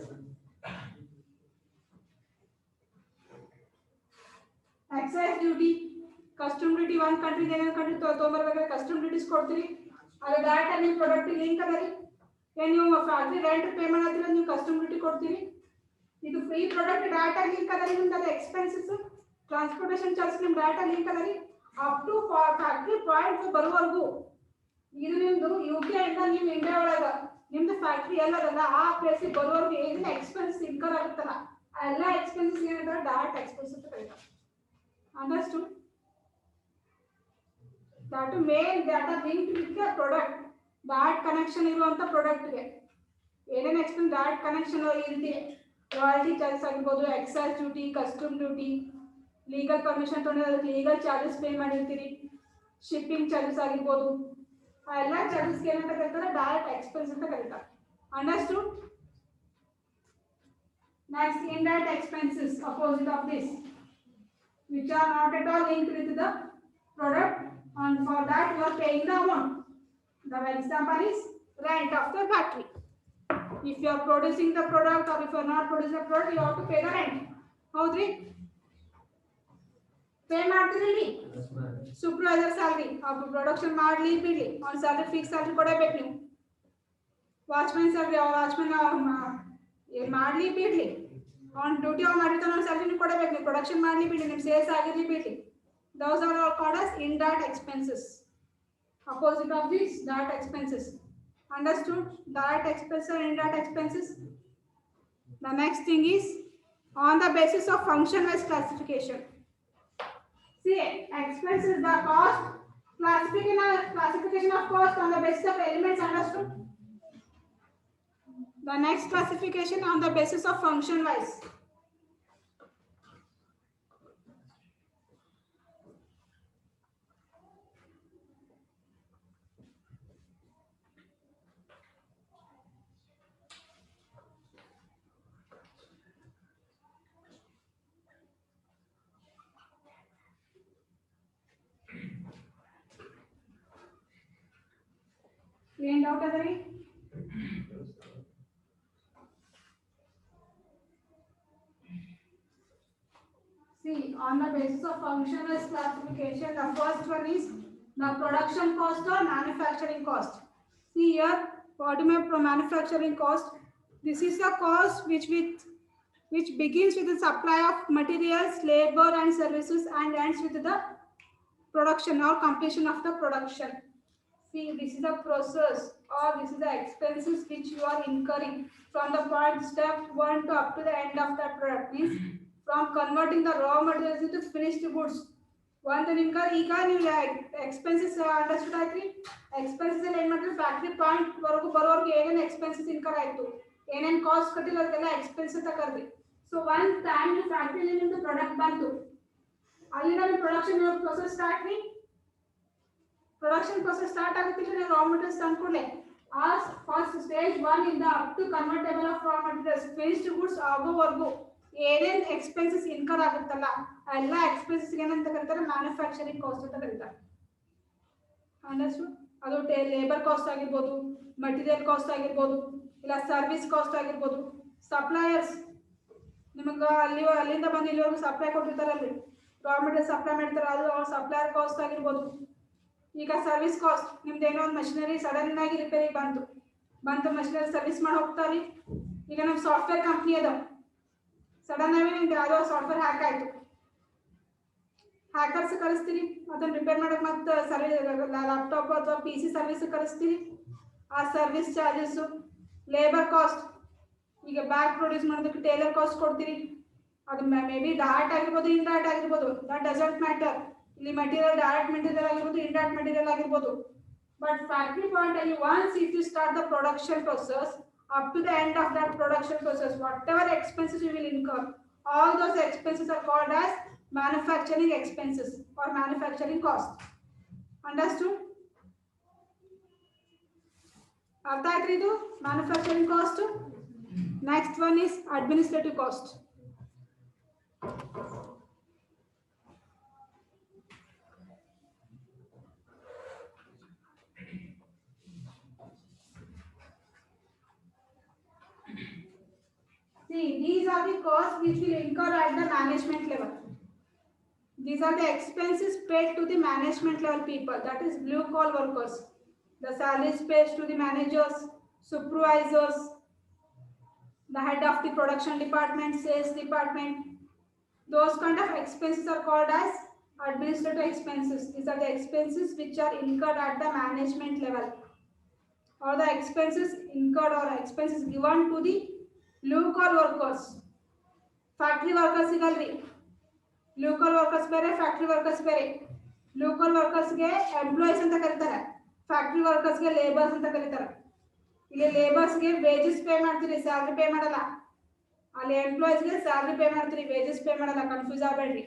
exercise duty custom duty ಒಂದು ಕಂಟ್ರಿ ಇನ್ನೊಂದು ಕಂಟ್ರಿ ತೊಗೊಂಬರ್ಬೇಕಾದ್ರೆ ಕಸ್ಟಮ್ ಡ್ಯೂಟೀಸ್ ಕೊಡ್ತೀರಿ ಅದು ಡೈರೆಕ್ಟ್ ಆಗಿ ನಿಮ್ಮ ಪ್ರಾಡಕ್ಟ್ ಲಿಂಕ್ ಅದ ರೀ ಏನು ನೀವು ಫ್ಯಾಕ್ಟ್ರಿ ರೆಂಟ್ ಪೇ ಮಾಡತ್ತಿರ ನೀವು ಕಸ್ಟಮ್ ಡ್ಯೂಟಿ ಕೊಡ್ತೀರಿ ಇದು ಫ್ರೀ ಪ್ರಾಡಕ್ಟ್ ಡೈರೆಕ್ಟ್ ಆಗಿ ಲಿಂಕ್ ಅದ ರೀ ನಿಮ್ದು ಅದು ಎಕ್ಸ್ಪೆನ್ಸಸ್ ಟ್ರಾನ್ಸ್ಪೋರ್ಟೇಷನ್ ಚಾರ್ಜ್ ನಿಮ್ಮ ಡೈರೆಕ್ಟ್ ಆಗಿ ಲಿಂಕ್ ಅದ ರೀ ಅಪ್ ಟು ಫ್ಯಾಕ್ಟ್ರಿ ಪಾಯಿಂಟ್ ಬರುವವರೆಗೂ ಇದು ನಿಮ್ದು UK ಇಂದ ನೀವು ಇಂಡಿಯಾ ಒಳಗ ನಿಮ್ದು ಫ್ಯಾಕ್ಟ್ರಿ ಎಲ್ಲದಲ್ಲ ಆ ಪ್ಲೇಸ್ ಬರುವವರೆಗೂ ಏನೇನು ಎಕ್ಸ್ಪೆನ್ಸ್ ಇನ್ಕರ್ ಆಗುತ್ತಲ್ಲ ಆ ಎಲ್ಲ ಎಕ್ಸ್ಪೆನ್ಸಸ್ ಏನಿದೆ ಡೈರೆಕ್ಟ್ ಎಕ್ಸ್ಪೆನ್ಸ್ ಅಂತ ಕರೀತಾರೆ understood that main that are linked with the product direct connection ಇರುವಂತ ಪ್ರಾಡಕ್ಟ್ಗೆ ಏನೇನು ಎಕ್ಸ್ಪೆನ್ಸ್ ಡೈರೆಕ್ಟ್ ಕನೆಕ್ಷನ್ ಇರುತ್ತೆ ರಾಯಲ್ಟಿ ಚಾರ್ಜಸ್ ಆಗಿರ್ಬೋದು excise duty custom duty legal permission ತೊಗೊಂಡು ಲೀಗಲ್ ಚಾರ್ಜಸ್ ಪೇ ಮಾಡಿರ್ತೀರಿ ಶಿಪ್ಪಿಂಗ್ ಚಾರ್ಜಸ್ ಆಗಿರ್ಬೋದು ಆ ಎಲ್ಲ ಚಾರ್ಜಸ್ಗೆ ಏನಂತ ಕರೀತಾರೆ ಡೈರೆಕ್ಟ್ ಎಕ್ಸ್ಪೆನ್ಸ್ ಅಂತ ಕರೀತಾರೆ understood next indirect expenses opposite of this which are not at all linked with the product and for that you are paying the amount the example is rent of the factory if you are producing the product or if you are not producing the product you have to pay the rent ಹೌದ್ರಿ pay ಮಾಡ್ತೀರಿ supervisor salary ಅವ್ರು production ಮಾಡಲಿ ಬಿಡಲಿ ಅವ್ನ salary fix salary ಕೊಡಬೇಕು ನೀವು watchman salary watchman ಮಾಡಲಿ ಬಿಡಲಿ ಅವ್ನ ಡ್ಯೂಟಿ ಅವ್ನು ಮಾಡಿರ್ತಾನೆ ಅವ್ನ ಸ್ಯಾಲರಿ ನೀವು ಕೊಡಬೇಕು ನೀವು ಪ್ರೊಡಕ್ಷನ್ ಮಾಡಲಿ ಬಿಡಲಿ ನಿಮ್ಮ ಸೇಲ್ಸ್ ಆಗಿರಲಿ ಬಿಡಲಿ those are all called as indirect expenses opposite of these direct expenses understood direct expenses and indirect expenses the next thing is on the basis of function wise classification see expenses the cost classification of cost on the basis of elements understood the next classification on the basis of function wise ಏನ್ doubt ಅದ ರೀ see on the basis of functional classification the first one is the production cost or manufacturing cost see here what do you mean for manufacturing cost this is the cost which begins with the supply of materials labor and services and ends with the production or completion of the production see this is the process or this is the expenses which you are incurring from the point step 1 to up to the end of the product means from converting the raw materials into finished goods one ನಿಮ್ಗೆ ಈಗ ನೀವು expenses understood ಆಯ್ತ್ರಿ expenses ಏನು ಮಾಡ್ತೀವಿ factory point ವರೆಗೂ ಬರೋರ್ಗೆ ಏನೇನು expenses incur ಆಯ್ತು ಏನೇನು ಕಾಸ್ಟ್ ಕಟ್ಟಿಲ್ಲ ಅದಕ್ಕೆಲ್ಲ ಎಕ್ಸ್ಪೆನ್ಸ್ ಅಂತ ಕರ್ರಿ ಸೊ ಒನ್ ಟೈಮ್ ನೀವು ಫ್ಯಾಕ್ಟ್ರಿಲಿ ನಿಮ್ದು ಪ್ರಾಡಕ್ಟ್ ಬಂತು ಅಲ್ಲಿಂದ ನೀವು ಪ್ರೊಡಕ್ಷನ್ ಪ್ರೊಸೆಸ್ ಸ್ಟಾರ್ಟ್ ರೀ ಪ್ರೊಡಕ್ಷನ್ ಪ್ರೊಸೆಸ್ ಸ್ಟಾರ್ಟ್ ಆಗುತ್ತಿಲ್ಲ ನೀವು ರಾ ಮೆಟೀರಿಯಲ್ಸ್ ತಂದ್ಕೊಳ್ಳೆ ಆ ಫಸ್ಟ್ ಸ್ಟೇಜ್ 1 ಇಂದ up to convertible of raw materials finished goods ಆಗೋವರೆಗೂ ಏನೇನು ಎಕ್ಸ್ಪೆನ್ಸಸ್ ಇನ್ಕರ್ ಆಗುತ್ತಲ್ಲ ಎಲ್ಲ ಎಕ್ಸ್ಪೆನ್ಸಸ್ ಏನಂತ ಕರೀತಾರೆ ಮ್ಯಾನುಫ್ಯಾಕ್ಚರಿಂಗ್ ಕಾಸ್ಟ್ ಅಂತ ಕರೀತಾರೆ ಅಂಡರ್ಸ್ಟುಡ್. ಅದು ಲೇಬರ್ ಕಾಸ್ಟ್ ಆಗಿರ್ಬೋದು, ಮಟೀರಿಯಲ್ ಕಾಸ್ಟ್ ಆಗಿರ್ಬೋದು, ಇಲ್ಲ ಸರ್ವಿಸ್ ಕಾಸ್ಟ್ ಆಗಿರ್ಬೋದು. ಸಪ್ಲೈಯರ್ಸ್ ನಿಮಗೆ ಅಲ್ಲಿಂದ ಬಂದು ಇಲ್ಲಿವರೆಗೂ ಸಪ್ಲೈ ಕೊಟ್ಟಿರ್ತಾರಲ್ರಿ, ರಾ ಮೆಟೀರಿಯಲ್ ಸಪ್ಲೈ ಮಾಡ್ತಾರೆ, ಅದು ಅವ್ರ ಸಪ್ಲೈಯರ್ ಕಾಸ್ಟ್ ಆಗಿರ್ಬೋದು. ಈಗ ಸರ್ವಿಸ್ ಕಾಸ್ಟ್, ನಿಮ್ದು ಏನೋ ಒಂದು ಮಷಿನರಿ ಸಡನ್ ಆಗಿ ರಿಪೇರಿ ಬಂತು ಮಷಿನರಿ ಸರ್ವಿಸ್ ಮಾಡಿ ಹೋಗ್ತಾರೆ. ಈಗ ನಮ್ಮ ಸಾಫ್ಟ್ವೇರ್ ಕಂಪ್ನಿ ಅದ, ಸಡನ್ ಆಗಿ ನಿಮ್ಗೆ ಯಾವುದೋ ಸಾಫ್ಟ್ವೇರ್ ಹ್ಯಾಕ್ ಆಯಿತು, ಹ್ಯಾಕರ್ಸ್ ಕಳಿಸ್ತೀರಿ ಅದನ್ನು ರಿಪೇರ್ ಮಾಡಕ್ಕೆ, ಮತ್ತು ಲ್ಯಾಪ್ಟಾಪ್ ಅಥವಾ PC ಸರ್ವಿಸ್ ಕಳಿಸ್ತೀರಿ. ಆ ಸರ್ವಿಸ್ ಚಾರ್ಜಸ್ಸು, ಲೇಬರ್ ಕಾಸ್ಟ್, ಈಗ ಬ್ಯಾಗ್ ಪ್ರೊಡ್ಯೂಸ್ ಮಾಡೋದಕ್ಕೆ ಟೇಲರ್ ಕಾಸ್ಟ್ ಕೊಡ್ತೀರಿ. ಅದು ಮೇ ಬಿ ಡೈರೆಕ್ಟ್ ಆಗಿರ್ಬೋದು, ಇಂಡೈರೆಕ್ಟ್ ಆಗಿರ್ಬೋದು, ದಟ್ ಡಸಂಟ್ ಮ್ಯಾಟರ್. ಇಲ್ಲಿ ಮೆಟೀರಿಯಲ್ ಡೈರೆಕ್ಟ್ ಮೆಟೀರಿಯಲ್ ಆಗಿರ್ಬೋದು, ಇಂಡೈರೆಕ್ಟ್ ಮೆಟೀರಿಯಲ್ ಆಗಿರ್ಬೋದು. ಬಟ್ ಫ್ಯಾಕ್ಟ್ರಿ ಪಾಯಿಂಟ್ ಅಲ್ಲಿ once if you start the production process, up to the end of that production process, whatever expenses you will incur, all those expenses are called as manufacturing expenses or manufacturing cost. Understood? Artha aitri idu manufacturing cost. Next one is administrative cost. See, these are the costs which will incur at the management level. These are the expenses paid to the management level people, that is blue collar workers. The salaries paid to the managers, supervisors, the head of the production department, sales department. Those kind of expenses are called as administrative expenses. These are the expenses which are incurred at the management level, or the expenses incurred or expenses given to the blue collar workers. Factory workers igalri, blue collar workers ಬೇರೆ, factory workers ಬೇರೆ. blue collar workers ಗೆ employees ಅಂತ ಕರೀತಾರೆ, factory workers ಗೆ labours ಅಂತ ಕರೀತಾರೆ. ಇಲ್ಲಿ labours ಗೆ ವೇಜಸ್ ಪೇ ಮಾಡ್ತೀರಿ, ಸ್ಯಾಲರಿ ಪೇ ಮಾಡಲ್ಲ. ಅಲ್ಲಿ ಎಂಪ್ಲಾಯೀಸ್ ಗೆ ಸ್ಯಾಲರಿ ಪೇ ಮಾಡ್ತೀರಿ, ವೇಜಸ್ ಪೇ ಮಾಡಲ್ಲ, confuse ಆಗಬೇಡ್ರಿ.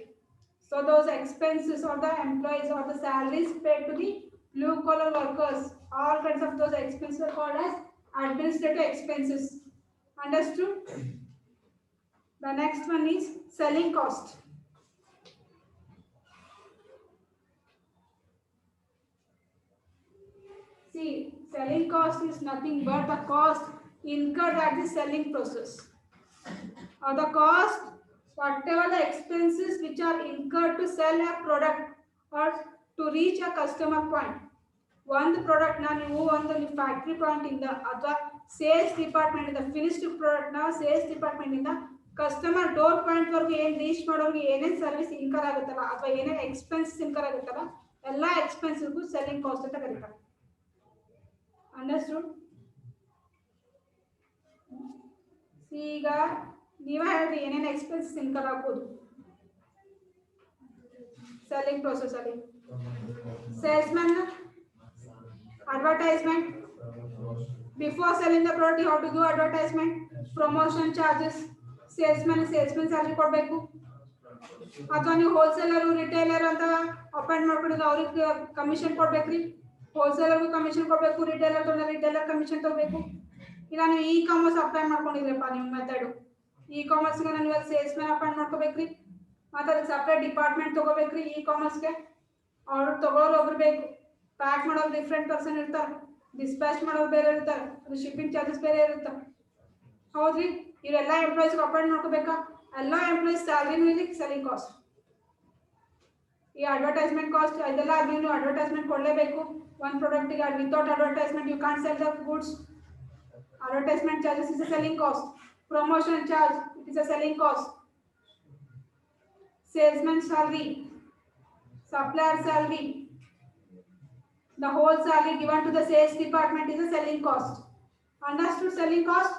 So those expenses or the employees or the salaries paid to the blue collar workers, all kinds of those expenses are called as administrative expenses. Understood? The next one is selling cost. See, selling cost is nothing but the cost incurred at the selling process, or the cost, whatever the expenses which are incurred to sell a product or to reach a customer point. ಒಂದು product ನ ನೀವು ಒಂದು factory point ಇಂದ ಅಥವಾ sales department ಇಂದ finished product ನ sales department ಇಂದ customer door point ವರೆಗೂ ಏನ್ ರೀಚ್ ಮಾಡೋರಿಗೆ ಏನೇನ್ ಸರ್ವಿಸ್ ಇನ್ಕರ್ ಆಗುತ್ತಲ್ಲ ಅಥವಾ ಏನೇನ್ ಎಕ್ಸ್ಪೆನ್ಸಸ್ ಇನ್ಕರ್ ಆಗುತ್ತಲ್ಲ ಎಲ್ಲಾ ಎಕ್ಸ್ಪೆನ್ಸಿಗೂ ಸೆಲ್ಲಿಂಗ್ ಕಾಸ್ಟ್ ಅಂತ ಕರೀತಾರೆ. ಅಂಡರ್ಸ್ಟುಡ್? ಈಗ ನೀವೇ ಹೇಳ್ರಿ ಏನೇನು ಎಕ್ಸ್ಪೆನ್ಸಸ್ ಇನ್ಕರ್ ಆಗ್ಬೋದು ಸೆಲ್ಲಿಂಗ್ ಪ್ರೋಸೆಸ್ ಅಲ್ಲಿ. Salesman, advertisement, before selling the product you have to do advertisement, promotion charges, salesman salary ಕೊಡಬೇಕು. ಅಥವಾ ನೀವು ಹೋಲ್ಸೇಲರ್ ರಿಟೇಲರ್ ಅಂತ ಅಪಾಯಿಂಟ್ ಮಾಡ್ಕೊಂಡಿದ್ರೆ ಅವ್ರಿಗೆ ಕಮಿಷನ್ ಕೊಡ್ಬೇಕ್ರಿ. ಹೋಲ್ಸೇಲರ್ಗೂ ಕಮಿಷನ್ ಕೊಡಬೇಕು, ರಿಟೇಲರ್ ಕಮಿಷನ್ ತಗೋಬೇಕು. ಇಲ್ಲ ನೀವು ಇ ಕಾಮರ್ಸ್ ಅಪಾಯಿಂಟ್ ಮಾಡ್ಕೊಂಡಿದ್ರಪ್ಪ, ನಿಮ್ಮ ಮೆಥಡ್ ಇ ಕಾಮರ್ಸ್ಗೆ ನಾನು ಇವಾಗ ಸೇಲ್ಸ್ಮನ್ ಅಪಾಯಿಂಟ್ ಮಾಡ್ಕೋಬೇಕ್ರಿ, ಮತ್ತು ಅದಕ್ಕೆ ಸಪ್ರೇಟ್ ಡಿಪಾರ್ಟ್ಮೆಂಟ್ ತಗೋಬೇಕ್ರಿ. ಇ ಕಾಮರ್ಸ್ಗೆ ಆರ್ಡರ್ ತಗೊಳ್ಳೋರು ಒಬ್ರು ಬೇಕು, ಪ್ಯಾಕ್ ಮಾಡೋರು ಡಿಫ್ರೆಂಟ್ ಪರ್ಸನ್ ಇರ್ತಾರೆ, ಡಿಸ್ಪ್ಯಾಚ್ ಮಾಡೋರು ಬೇರೆ ಇರ್ತಾರೆ, ಅದು ಶಿಪ್ಪಿಂಗ್ ಚಾರ್ಜಸ್ ಬೇರೆ ಇರುತ್ತೆ. ಹೌದ್ರಿ? ಇವರೆಲ್ಲ ಎಂಪ್ಲಾಯೀಸ್ಗೆ ಅಪಾಯಿಂಟ್ ಮಾಡ್ಕೋಬೇಕಾ? ಎಲ್ಲ ಎಂಪ್ಲಾಯೀಸ್ ಸ್ಯಾಲರಿನೂ ಇಲ್ಲಿ ಸೆಲ್ಲಿಂಗ್ ಕಾಸ್ಟ್. ಈ ಅಡ್ವರ್ಟೈಸ್ಮೆಂಟ್ ಕಾಸ್ಟ್ ಇದೆಲ್ಲ ಆದ್ಮೇಲೆ ನೀವು ಅಡ್ವರ್ಟೈಸ್ಮೆಂಟ್ ಕೊಡಲೇಬೇಕು ಒಂದು ಪ್ರಾಡಕ್ಟಿಗೆ. Without advertisement you can't sell the goods. Advertisement charges is a selling cost. Promotion charge it is a selling cost. Salesman salary, supplier salary, the whole salary given to the sales department is a selling cost. Understood selling cost?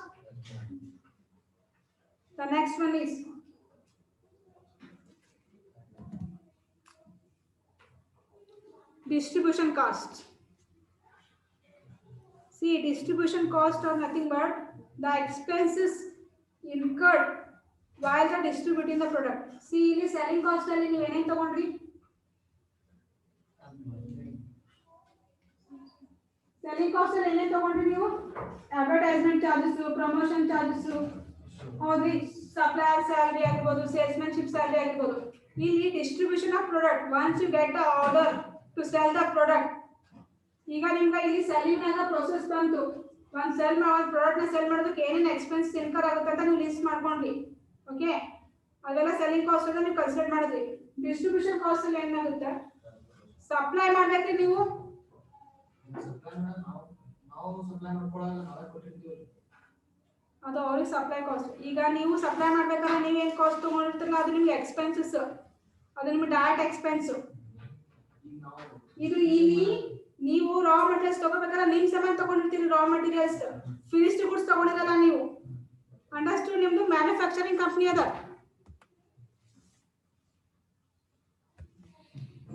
The next one is distribution cost. See, distribution cost are nothing but the expenses incurred while the distributing the product. See, ಇಲ್ಲಿ selling cost ಅಲ್ಲಿ ನೀವು ಏನೇನು ತಗೊಂಡ್ರಿ? selling cost ಅಲ್ಲಿ ಏನೇನು ತಗೊಂಡ್ರಿ ನೀವು? Advertisement charges, promotion charges, ಹೌದ್ರಿ, ಸಪ್ಲೈಯರ್ ಸ್ಯಾಲರಿ ಆಗಿರ್ಬೋದು, ಸೇಲ್ಸ್ಮನ್ಶಿಪ್ ಸ್ಯಾಲರಿ ಆಗಿರ್ಬೋದು. ಇಲ್ಲಿ distribution of product, once you get the order to sell the product, ಈಗ ನಿಮ್ಗೆ ಇಲ್ಲಿ ಸೆಲ್ಲಿನಾಗ ಪ್ರೋಸೆಸ್ ಬಂತು. ಒಂದು ಸೆಲ್ ಮಾಡೋದು ಪ್ರಾಡಕ್ಟ್ ನ ಸೆಲ್ ಮಾಡೋದಕ್ಕೆ ಏನೇನು ಎಕ್ಸ್ಪೆನ್ಸ್ ಇನ್ಕರ್ ಆಗುತ್ತೆ ಅಂತ ನೀವು ಲಿಸ್ಟ್ ಮಾಡ್ಕೊಂಡ್ರಿ. ಓಕೆ, ಅದೆಲ್ಲ ಸೆಲ್ಲಿಂಗ್ ಕಾಸ್ಟ್ ಅನ್ನು ನೀವು ಕನ್ಸಿಡರ್ ಮಾಡಿದ್ರಿ. ಡಿಸ್ಟ್ರಿಬ್ಯೂಷನ್ ಕಾಸ್ಟ್ ಅಲ್ಲಿ ಏನಾಗುತ್ತೆ, ಸಪ್ಲೈ ಮಾಡ್ಬೇಕ್ರಿ ನೀವು. ಅದು ಅವ್ರಿಗೆ ಸಪ್ಲೈ ಕಾಸ್ಟ್. ಈಗ ನೀವು ಸಪ್ಲೈ ಮಾಡ್ಬೇಕಾದ್ರೆ ನೀವು ಏನು ಕಾಸ್ಟ್ ತಗೊಂಡಿರ್ತೀರಲ್ಲ ಅದು ನಿಮ್ಗೆ ಎಕ್ಸ್ಪೆನ್ಸಸ್, ಅದು ನಿಮ್ಗೆ ಡೈರೆಕ್ಟ್ ಎಕ್ಸ್ಪೆನ್ಸ್. ಇದು ಇಲ್ಲಿ ನೀವು ರಾ ಮಟೀರಿಯಲ್ಸ್ ತಗೋಬೇಕಾದ್ರೆ ನಿಮ್ಮ ಸಾಮಾನು ತಗೊಂಡಿರ್ತೀರಿ, ರಾ ಮಟೀರಿಯಲ್ಸ್ ಫಿನಿಶ್ಡ್ ಗುಡ್ಸ್ ತಗೊಂಡಿರಲ್ಲ ನೀವು. ಅಂಡರ್ಸ್ಟ್ಯಾಂಡ್? ನಿಮ್ದು ಮ್ಯಾನುಫ್ಯಾಕ್ಚರಿಂಗ್ ಕಂಪ್ನಿ ಅದ,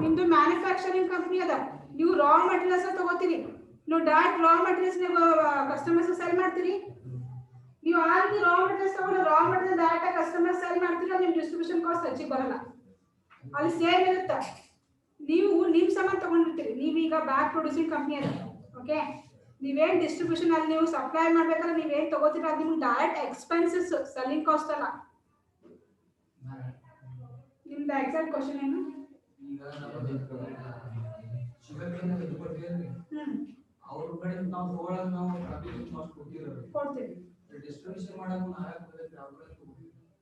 ನಿಮ್ದು ಮ್ಯಾನುಫ್ಯಾಕ್ಚರಿಂಗ್ ಕಂಪ್ನಿ ಅದ. ನೀವು ರಾ ಮಟೀರಿಯಲ್ಸ್ ತಗೋತೀರಿ, ನೀವು ಡೈರೆಕ್ಟ್ ರಾ ಮಟೀರಿಯಲ್ಸ್ ನೀವು ಕಸ್ಟಮರ್ಸ್ ಸೆಲ್ ಮಾಡ್ತೀರಿ. ನೀವು ಆಲ್ರೆಡಿ ರಾ ಮಟೀರಿಯಲ್ಸ್ ತಗೊಂಡು raw material direct customer cell ಮಾಡ್ತೀರಾ, ನಿಮ್ಮ ಡಿಸ್ಟ್ರಿಬ್ಯೂಷನ್ ಕಾಸ್ಟ್ ಹೆಚ್ಚಿಗೆ ಬರಲ್ಲ, ಅಲ್ಲಿ ಸೇಮ್ ಇರುತ್ತೆ. ನೀವು ನಿಮ್ಮ ಸಾಮಾನು ತಗೊಂಡಿರ್ತೀರಿ, ನೀವೀಗ ಬ್ಯಾಕ್ ಪ್ರೊಡ್ಯೂಸಿಂಗ್ ಕಂಪ್ನಿ ಅದ. ಓಕೆ, ನೀವೇನು ಡಿಸ್ಟ್ರಿಬ್ಯೂಷನ್ ಅಲ್ಲಿ ನೀವು ಸಪ್ಲೈ ಮಾಡ್ಬೇಕಾದ್ರೆ ನೀವೇನು ತಗೋತೀರ ಅದು ನಿಮ್ಗೆ ಡೈರೆಕ್ಟ್ ಎಕ್ಸ್ಪೆನ್ಸಸ್, ಸೆಲ್ಲಿಂಗ್ ಕಾಸ್ಟ್ ಅಲ್ಲ. ನಿಮ್ದು ಎಕ್ಸಾಕ್ಟ್ ಕ್ವಶನ್ ಏನು? ಕೊಡ್ತೀವಿ.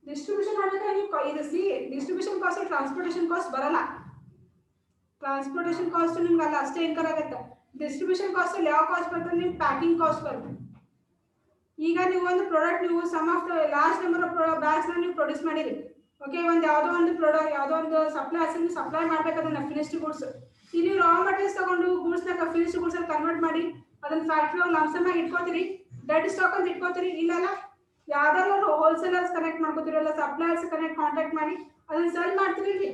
ಡಿಸ್ಟ್ರಿಬ್ಯೂಷನ್ ಮಾಡಬೇಕಾದ್ರೆ ನೀವು ಇದು C distribution cost transportation cost ಬರಲ್ಲ. ಟ್ರಾನ್ಸ್ಪೋರ್ಟೇಷನ್ ಕಾಸ್ಟ್ ನಿಮ್ಗೆ ಅಲ್ಲ ಅಷ್ಟೇ ಇನ್ಕರ್ ಆಗುತ್ತೆ. ಡಿಸ್ಟ್ರಿಬ್ಯೂಷನ್ ಕಾಸ್ಟ್ ಅಲ್ಲಿ ಯಾವ ಕಾಸ್ಟ್ ಬರ್ತದೆ, ನಿಮ್ಗೆ ಪ್ಯಾಕಿಂಗ್ ಕಾಸ್ಟ್ ಬರುತ್ತೆ. ಈಗ ನೀವು ಒಂದು ಪ್ರಾಡಕ್ಟ್ ನೀವು some of the last number of bags ನೀವು ಪ್ರೊಡ್ಯೂಸ್ ಮಾಡಿರಿ. ಓಕೆ, ಒಂದು ಯಾವುದೋ ಒಂದು ಪ್ರಾಡಕ್ಟ್ ಯಾವುದೋ ಒಂದು ಸಪ್ಲೈ ಸಪ್ಲೈ ಮಾಡ್ಬೇಕಾದ್ರೆ ಫಿನಿಶ್ಡ್ ಗುಡ್ಸ್, ಇಲ್ಲಿ ರಾ ಮಟೀರಿಯಲ್ಸ್ ತಗೊಂಡು ಗೂಡ್ಸ್ನ ಫಿನಿಶ್ಡ್ ಗುಡ್ಸ್ ಅಲ್ಲಿ ಕನ್ವರ್ಟ್ ಮಾಡಿ ಅದನ್ನ ಫ್ಯಾಕ್ಟ್ರಿ ಒಳಗೆ ಲಂಸಮ್ ಆಗಿ ಇಟ್ಕೋತೀರಿ, ಡೆಡ್ ಸ್ಟಾಕ್ ಅಂತ ಇಟ್ಕೋತೀರಿ. ಇಲ್ಲಲ್ಲ, ಯಾವ್ದಾದ್ರು ಹೋಲ್ಸೇಲರ್ಸ್ ಕನೆಕ್ಟ್ ಮಾಡ್ಕೋತೀರಲ್ಲ, ಸಪ್ಲೈಯರ್ಸ್ ಕನೆಕ್ಟ್ ಕಾಂಟ್ಯಾಕ್ಟ್ ಮಾಡಿ ಅದನ್ನ ಸೆಲ್ ಮಾಡ್ತೀರಿ.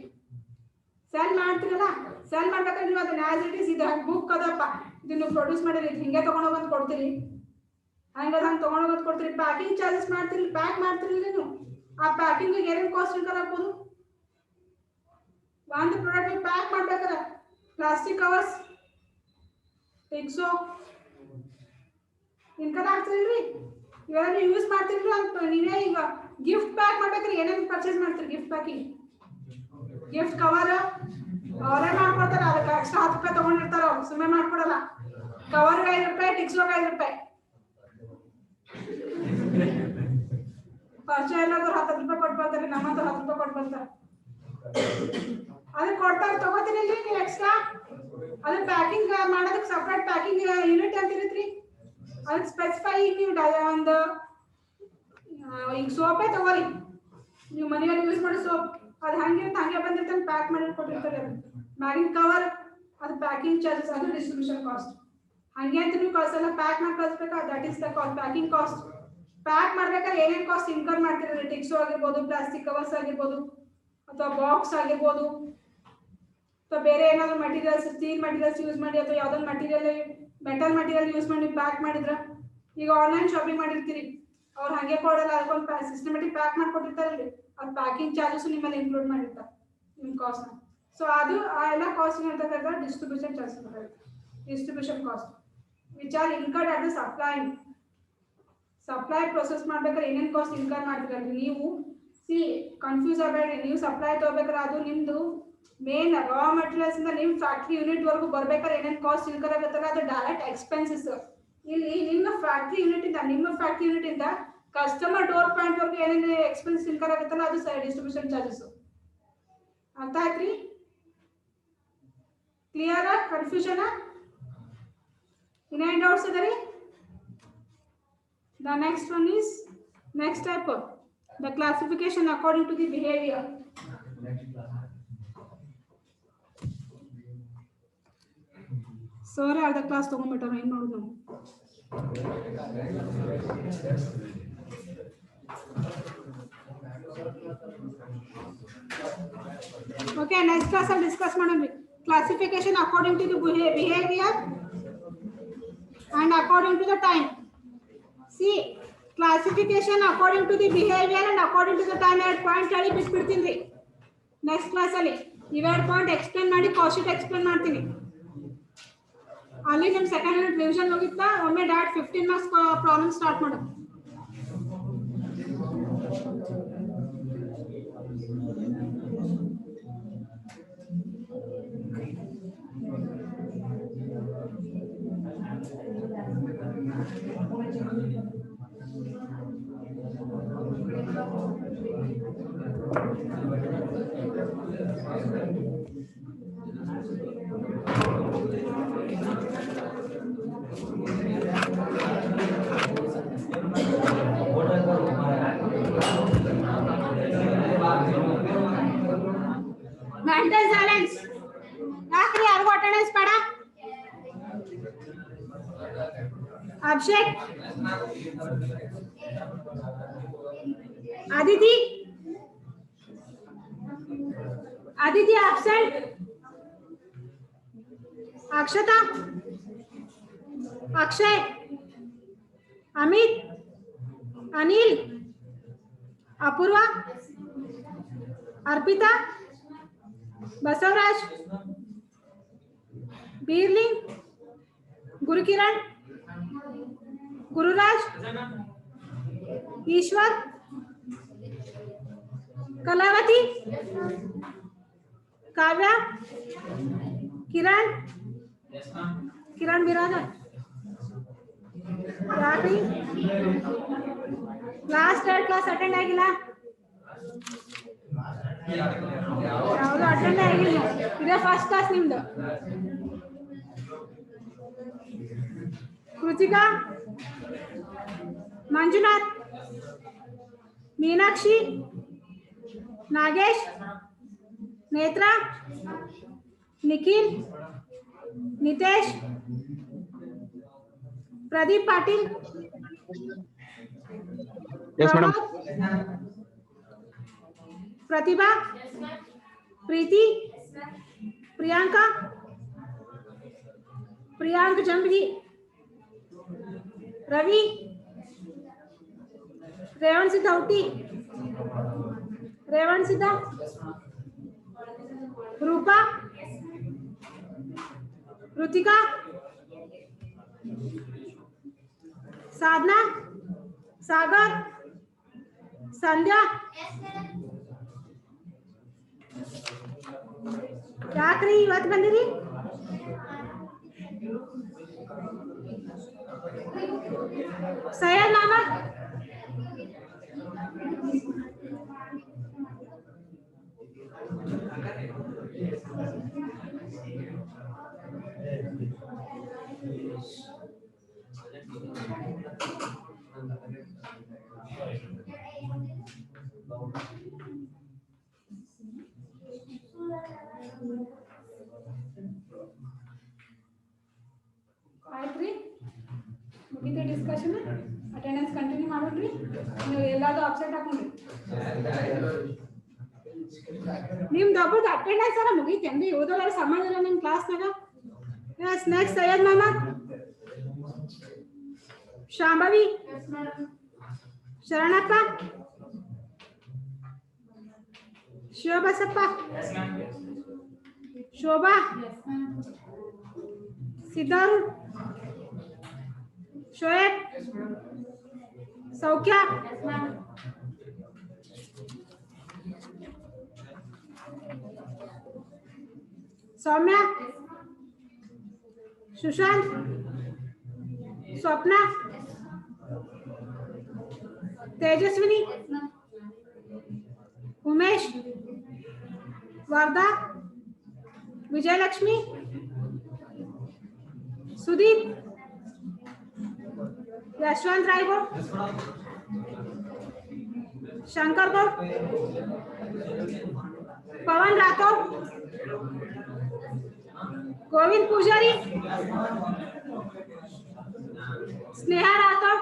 ಸೆಲ್ ಮಾಡ್ತೀರಲ್ಲ, ಸೆಲ್ ಮಾಡ್ಬೇಕಾದ್ರೆ ನೀವು ಅದನ್ನ ಆಸ್ ಇಟ್ ಇಸ್ ಇದು ಬುಕ್ ಅದಪ್ಪ ಇದನ್ನು ಪ್ರೊಡ್ಯೂಸ್ ಮಾಡಿರಿ, ಹಿಂಗೆ ತಗೊಂಡೋಗಂತ ಕೊಡ್ತೀರಿ, ಹಂಗೆ ತಗೊಂಡೋಗಂತ ಕೊಡ್ತೀರಿ. ಪ್ಯಾಕಿಂಗ್ ಚಾರ್ಜಸ್ ಮಾಡ್ತೀರಿ, ಪ್ಯಾಕ್ ಮಾಡ್ತೀರಿ. ನೀವು ಆ ಪ್ಯಾಕಿಂಗ್ ಏನೇನು ಕಾಸ್ಟ್ ಇನ್ಕರ್ ಆಗ್ಬೋದು, ಒಂದು ಪ್ರಾಡಕ್ಟ್ ನೀವು ಪ್ಯಾಕ್ ಮಾಡ್ಬೇಕಾದ್ರೆ ಪ್ಲಾಸ್ಟಿಕ್ ಕವರ್ಸ್ ಟಿಕ್ಸೋ ಇನ್ಕರ್ ಆಗ್ತಿಲ್ರಿ, ಇವೆಲ್ಲ ನೀವು ಯೂಸ್ ಮಾಡ್ತಿರ್ಲಿ ಅಂತ. ನೀವೇ ಈಗ ಗಿಫ್ಟ್ ಪ್ಯಾಕ್ ಮಾಡ್ಬೇಕಾದ್ರೆ ಏನೇನು ಪರ್ಚೇಸ್ ಮಾಡ್ತೀರಿ, ಗಿಫ್ಟ್ ಪ್ಯಾಕಿಂಗ್, ಗಿಫ್ಟ್ ಕವರ್ ಅವರೇ ಮಾಡ್ಕೊಡ್ತಾರೆ, ಅದಕ್ಕೆ ಎಕ್ಸ್ಟ್ರಾ 10 ರೂಪಾಯಿ ತಗೊಂಡಿರ್ತಾರ, ಅವ್ರು ಸುಮ್ಮನೆ ಮಾಡ್ಕೊಡಲ್ಲ. ಕವರ್ಗೆ 5 ರೂಪಾಯಿ, ಟಿಕ್ಸೋಗೆ 5 ರೂಪಾಯಿ, ಪರಿಚಯ ಇಲ್ಲದ್ರು 10 ರೂಪಾಯಿ ಕೊಟ್ಟು ಬರ್ತಾರೆ, ನಮ್ಮಂತ 10 ರೂಪಾಯಿ ಕೊಟ್ಟು ಬರ್ತಾರೆ. ಅದಕ್ಕೆ ಕೊಡ್ತಾರೆ, ತಗೋತೀರಿ ನೀವು ಎಕ್ಸ್ಟ್ರಾ. ಅದು ಪ್ಯಾಕಿಂಗ್ ಮಾಡೋದಕ್ಕೆ ಸಪ್ರೇಟ್ ಪ್ಯಾಕಿಂಗ್ ಯೂನಿಟ್ ಅಂತ ಇರುತ್ರಿ, ಅದಕ್ಕೆ ಸ್ಪೆಸಿಫೈ. ನೀವು ಒಂದು ಈಗ ಸೋಪೇ ತಗೋರಿ, ನೀವು ಮನೆಯಲ್ಲಿ ಯೂಸ್ ಮಾಡೋ ಸೋಪ್ ಅದು ಹಂಗಿರುತ್ತೆ, ಹಂಗೆ ಬಂದಿರ್ತಾನೆ ಪ್ಯಾಕ್ ಮಾಡಿ ಕೊಟ್ಟಿರ್ತಾರೆ. ಅದು ಮ್ಯಾಗಿನ ಕವರ್, ಅದು ಪ್ಯಾಕಿಂಗ್ ಚಾರ್ಜಸ್, ಅದು ಡಿಸ್ಟ್ರಿಬ್ಯೂಷನ್ ಕಾಸ್ಟ್. ಹಂಗೆ ಅಂತ ನೀವು ಕಳ್ಸಲ್ಲ, ಪ್ಯಾಕ್ ಮಾಡಿ ಕಳಿಸ್ಬೇಕಾ, that is the cost, packing cost. Pack ಮಾಡ್ಬೇಕಾದ್ರೆ ಏನೇನು ಕಾಸ್ಟ್ ಇನ್ಕರ್ ಮಾಡ್ತಿರೋದು, ಟಿಕ್ಸು ಆಗಿರ್ಬೋದು, ಪ್ಲಾಸ್ಟಿಕ್ ಕವರ್ಸ್ ಆಗಿರ್ಬೋದು, ಅಥವಾ ಬಾಕ್ಸ್ ಆಗಿರ್ಬೋದು, ಅಥವಾ ಬೇರೆ ಏನಾದ್ರು ಮಟೀರಿಯಲ್ಸ್, ಸ್ಟೀಲ್ ಮಟೀರಿಯಲ್ಸ್ ಯೂಸ್ ಮಾಡಿ ಅಥವಾ ಯಾವುದೊಂದು ಮಟೀರಿಯಲ್ ಮೆಟಲ್ ಮಟೀರಿಯಲ್ ಯೂಸ್ ಮಾಡಿ ಪ್ಯಾಕ್ ಮಾಡಿದ್ರೆ. ಈಗ ಆನ್ಲೈನ್ ಶಾಪಿಂಗ್ ಮಾಡಿರ್ತೀರಿ, ಅವ್ರು ಹಾಗೆ ಕೊಡಲ್ಲ, ಅದಕ್ಕೊಂದು ಸಿಸ್ಟಮೆಟಿಕ್ ಪ್ಯಾಕ್ ಮಾಡ್ಕೊಟ್ಟಿರ್ತಾರಲ್ಲಿ, ಅದು ಪ್ಯಾಕಿಂಗ್ ಚಾರ್ಜಸ್ ನಿಮ್ಮಲ್ಲಿ ಇನ್ಕ್ಲೂಡ್ ಮಾಡಿರ್ತಾರೆ ನಿಮ್ಮ ಕಾಸ್ಟ್ನ. ಸೊ ಅದು ಆ ಎಲ್ಲ ಕಾಸ್ಟ್ ಅಂತಕ್ಕಂಥ ಡಿಸ್ಟ್ರಿಬ್ಯೂಷನ್ ಚಾರ್ಜಸ್ ಬರುತ್ತೆ, distribution cost which are incurred at the supply process ಮಾಡ್ಬೇಕಾದ್ರೆ ಏನೇನು ಕಾಸ್ಟ್ ಇನ್ಕರ್ ಮಾಡ್ತೀರಲ್ರಿ ನೀವು. ಸಿ ಕನ್ಫ್ಯೂಸ್ ಆಗಬೇಡಿ, ನೀವು ಸಪ್ಲೈ ತಗೋಬೇಕಾದ್ರೆ ಅದು ನಿಮ್ಮದು ಮೇನ್ ರಾ ಮಟೀರಿಯಲ್ಸ್ ಇಂದ ನಿಮ್ಮ ಫ್ಯಾಕ್ಟ್ರಿ ಯೂನಿಟ್ ವರೆಗೂ ಬರ್ಬೇಕಾದ್ರೆ ಏನೇನು ಕಾಸ್ಟ್ ಇನ್ಕರ್ ಆಗುತ್ತಲ್ಲ ಅದು ಡೈರೆಕ್ಟ್ ಎಕ್ಸ್ಪೆನ್ಸಸ್. ಇಲ್ಲಿ ನಿಮ್ಮ ಫ್ಯಾಕ್ಟ್ರಿ ಯೂನಿಟ್ ಇಂದ ಕಸ್ಟಮರ್ ಡೋರ್ ಪಾಯಿಂಟ್ ವರೆಗೂ ಏನೇನು ಎಕ್ಸ್ಪೆನ್ಸ್ ಇನ್ಕರ್ ಆಗುತ್ತಲ್ಲ ಅದು ಡಿಸ್ಟ್ರಿಬ್ಯೂಷನ್ ಚಾರ್ಜಸ್. ಅರ್ಥ ಆಯ್ತ್ರಿ? ಕ್ಲಿಯರ್? ಕನ್ಫ್ಯೂಷನ್? ಇನ್ನೇನು ಡೌಟ್ಸ್ ಇದೆ ರೀ? The next one is next type of the classification according to the behavior. Sorry, ಅರ್ಧ ಕ್ಲಾಸ್ ತಗೊಂಡ್ಬಿಟ್ಟಾರ, ಏನು ನೋಡುದು ನಾವು. Okay, next class ಅಲ್ಲಿ ಡಿಸ್ಕಸ್ ಮಾಡೋಣ. Classification according to the behavior and according to the time. See, classification according to the behavior and according to the time at point ಹೇಳಿ ಬಿಟ್ಬಿಡ್ತೀನಿ. Next class ಅಲ್ಲಿ ಇವೆರಡು point explain ಮಾಡಿ cost sheet explain ಮಾಡ್ತೀನಿ. ಅಲ್ಲಿ ನಮ್ಮ second unit revision ಹೋಗಿತ್ತಾ, ಒಮ್ಮೆ direct 15 marks problem start ಮಾಡೋದು. Maintain silence. आखिरी यार को अटेंडेंस पढ़ा. अभिषेक. आदिति. आदिति absent. अक्षता. अक्षय. अमित. अनिल. अपूर्वा. अर्पिता. बसवराज. बीरलिंग. गुरुकिरण. गुरुराज. ईश्वर. कलावती. काव्या. किरण. किरण बिरादर. राखी. लास्ट थर्ड क्लास अटेंड ಆಗಿಲ್ಲ ಯಾವುದು ಅಟೆಂಡ್ ಆಗಿಲ್ಲ ಇದೆ ಫಸ್ಟ್ ಕ್ಲಾಸ್ ನಿಮ್ದು ಕೃತಿಕಾ ಮಂಜುನಾಥ್ मीनाक्षी नागेश नेत्रा निखिल नितेश प्रदीप पाटिल यस मैडम प्रतिभा प्रीति प्रियंका प्रियांक जंगली रवि रेवण सिद्धौटी रेवण सिद्धा रूपा ऋतिका साधना सागर संध्या ಯಾಕ್ರಿ ಇವತ್ತು ಬಂದಿರಿ ಸೈಯದ್ ಮಾಮಾ ಆಯ್ತ್ರಿ ಮುಗಿತ ಡಿಸ್ಕಷನ್ ಅಟೆಂಡೆನ್ಸ್ ಕಂಟಿನ್ಯೂ ಮಾಡೋಣ್ರಿ ನೀವು ಎಲ್ಲಾದರೂ ಅಪ್ಸೆಟ್ ಹಾಕೊಂಡ್ರಿ ನಿಮ್ದು ಒಬ್ಬರದು ಅಟೆಂಡೆನ್ಸ್ ಅರ ಮುಗಿತೇನ್ರಿ ಓದೋದ್ರ ಸಮಾಜ ಇಲ್ಲ ನಿಮ್ಮ ಕ್ಲಾಸ್ನಾಗ ಎಸ್ ನೆಕ್ಸ್ಟ್ ಸೈಯದ್ ಮೊಹಮ್ಮದ್ ಶಾಂಭವಿ ಶರಣಪ್ಪ ಶಿವಬಸಪ್ಪ ಶೋಭಾ सिद्धार्थ शोएब सौख्या सौम्या सुशांत स्वप्ना तेजस्विनी उमेश वर्धा विजयलक्ष्मी सुदीप यशवंत रायगौड़ शंकर गौड़ पवन राठौर गोविंद पुजारी स्नेहा राठौर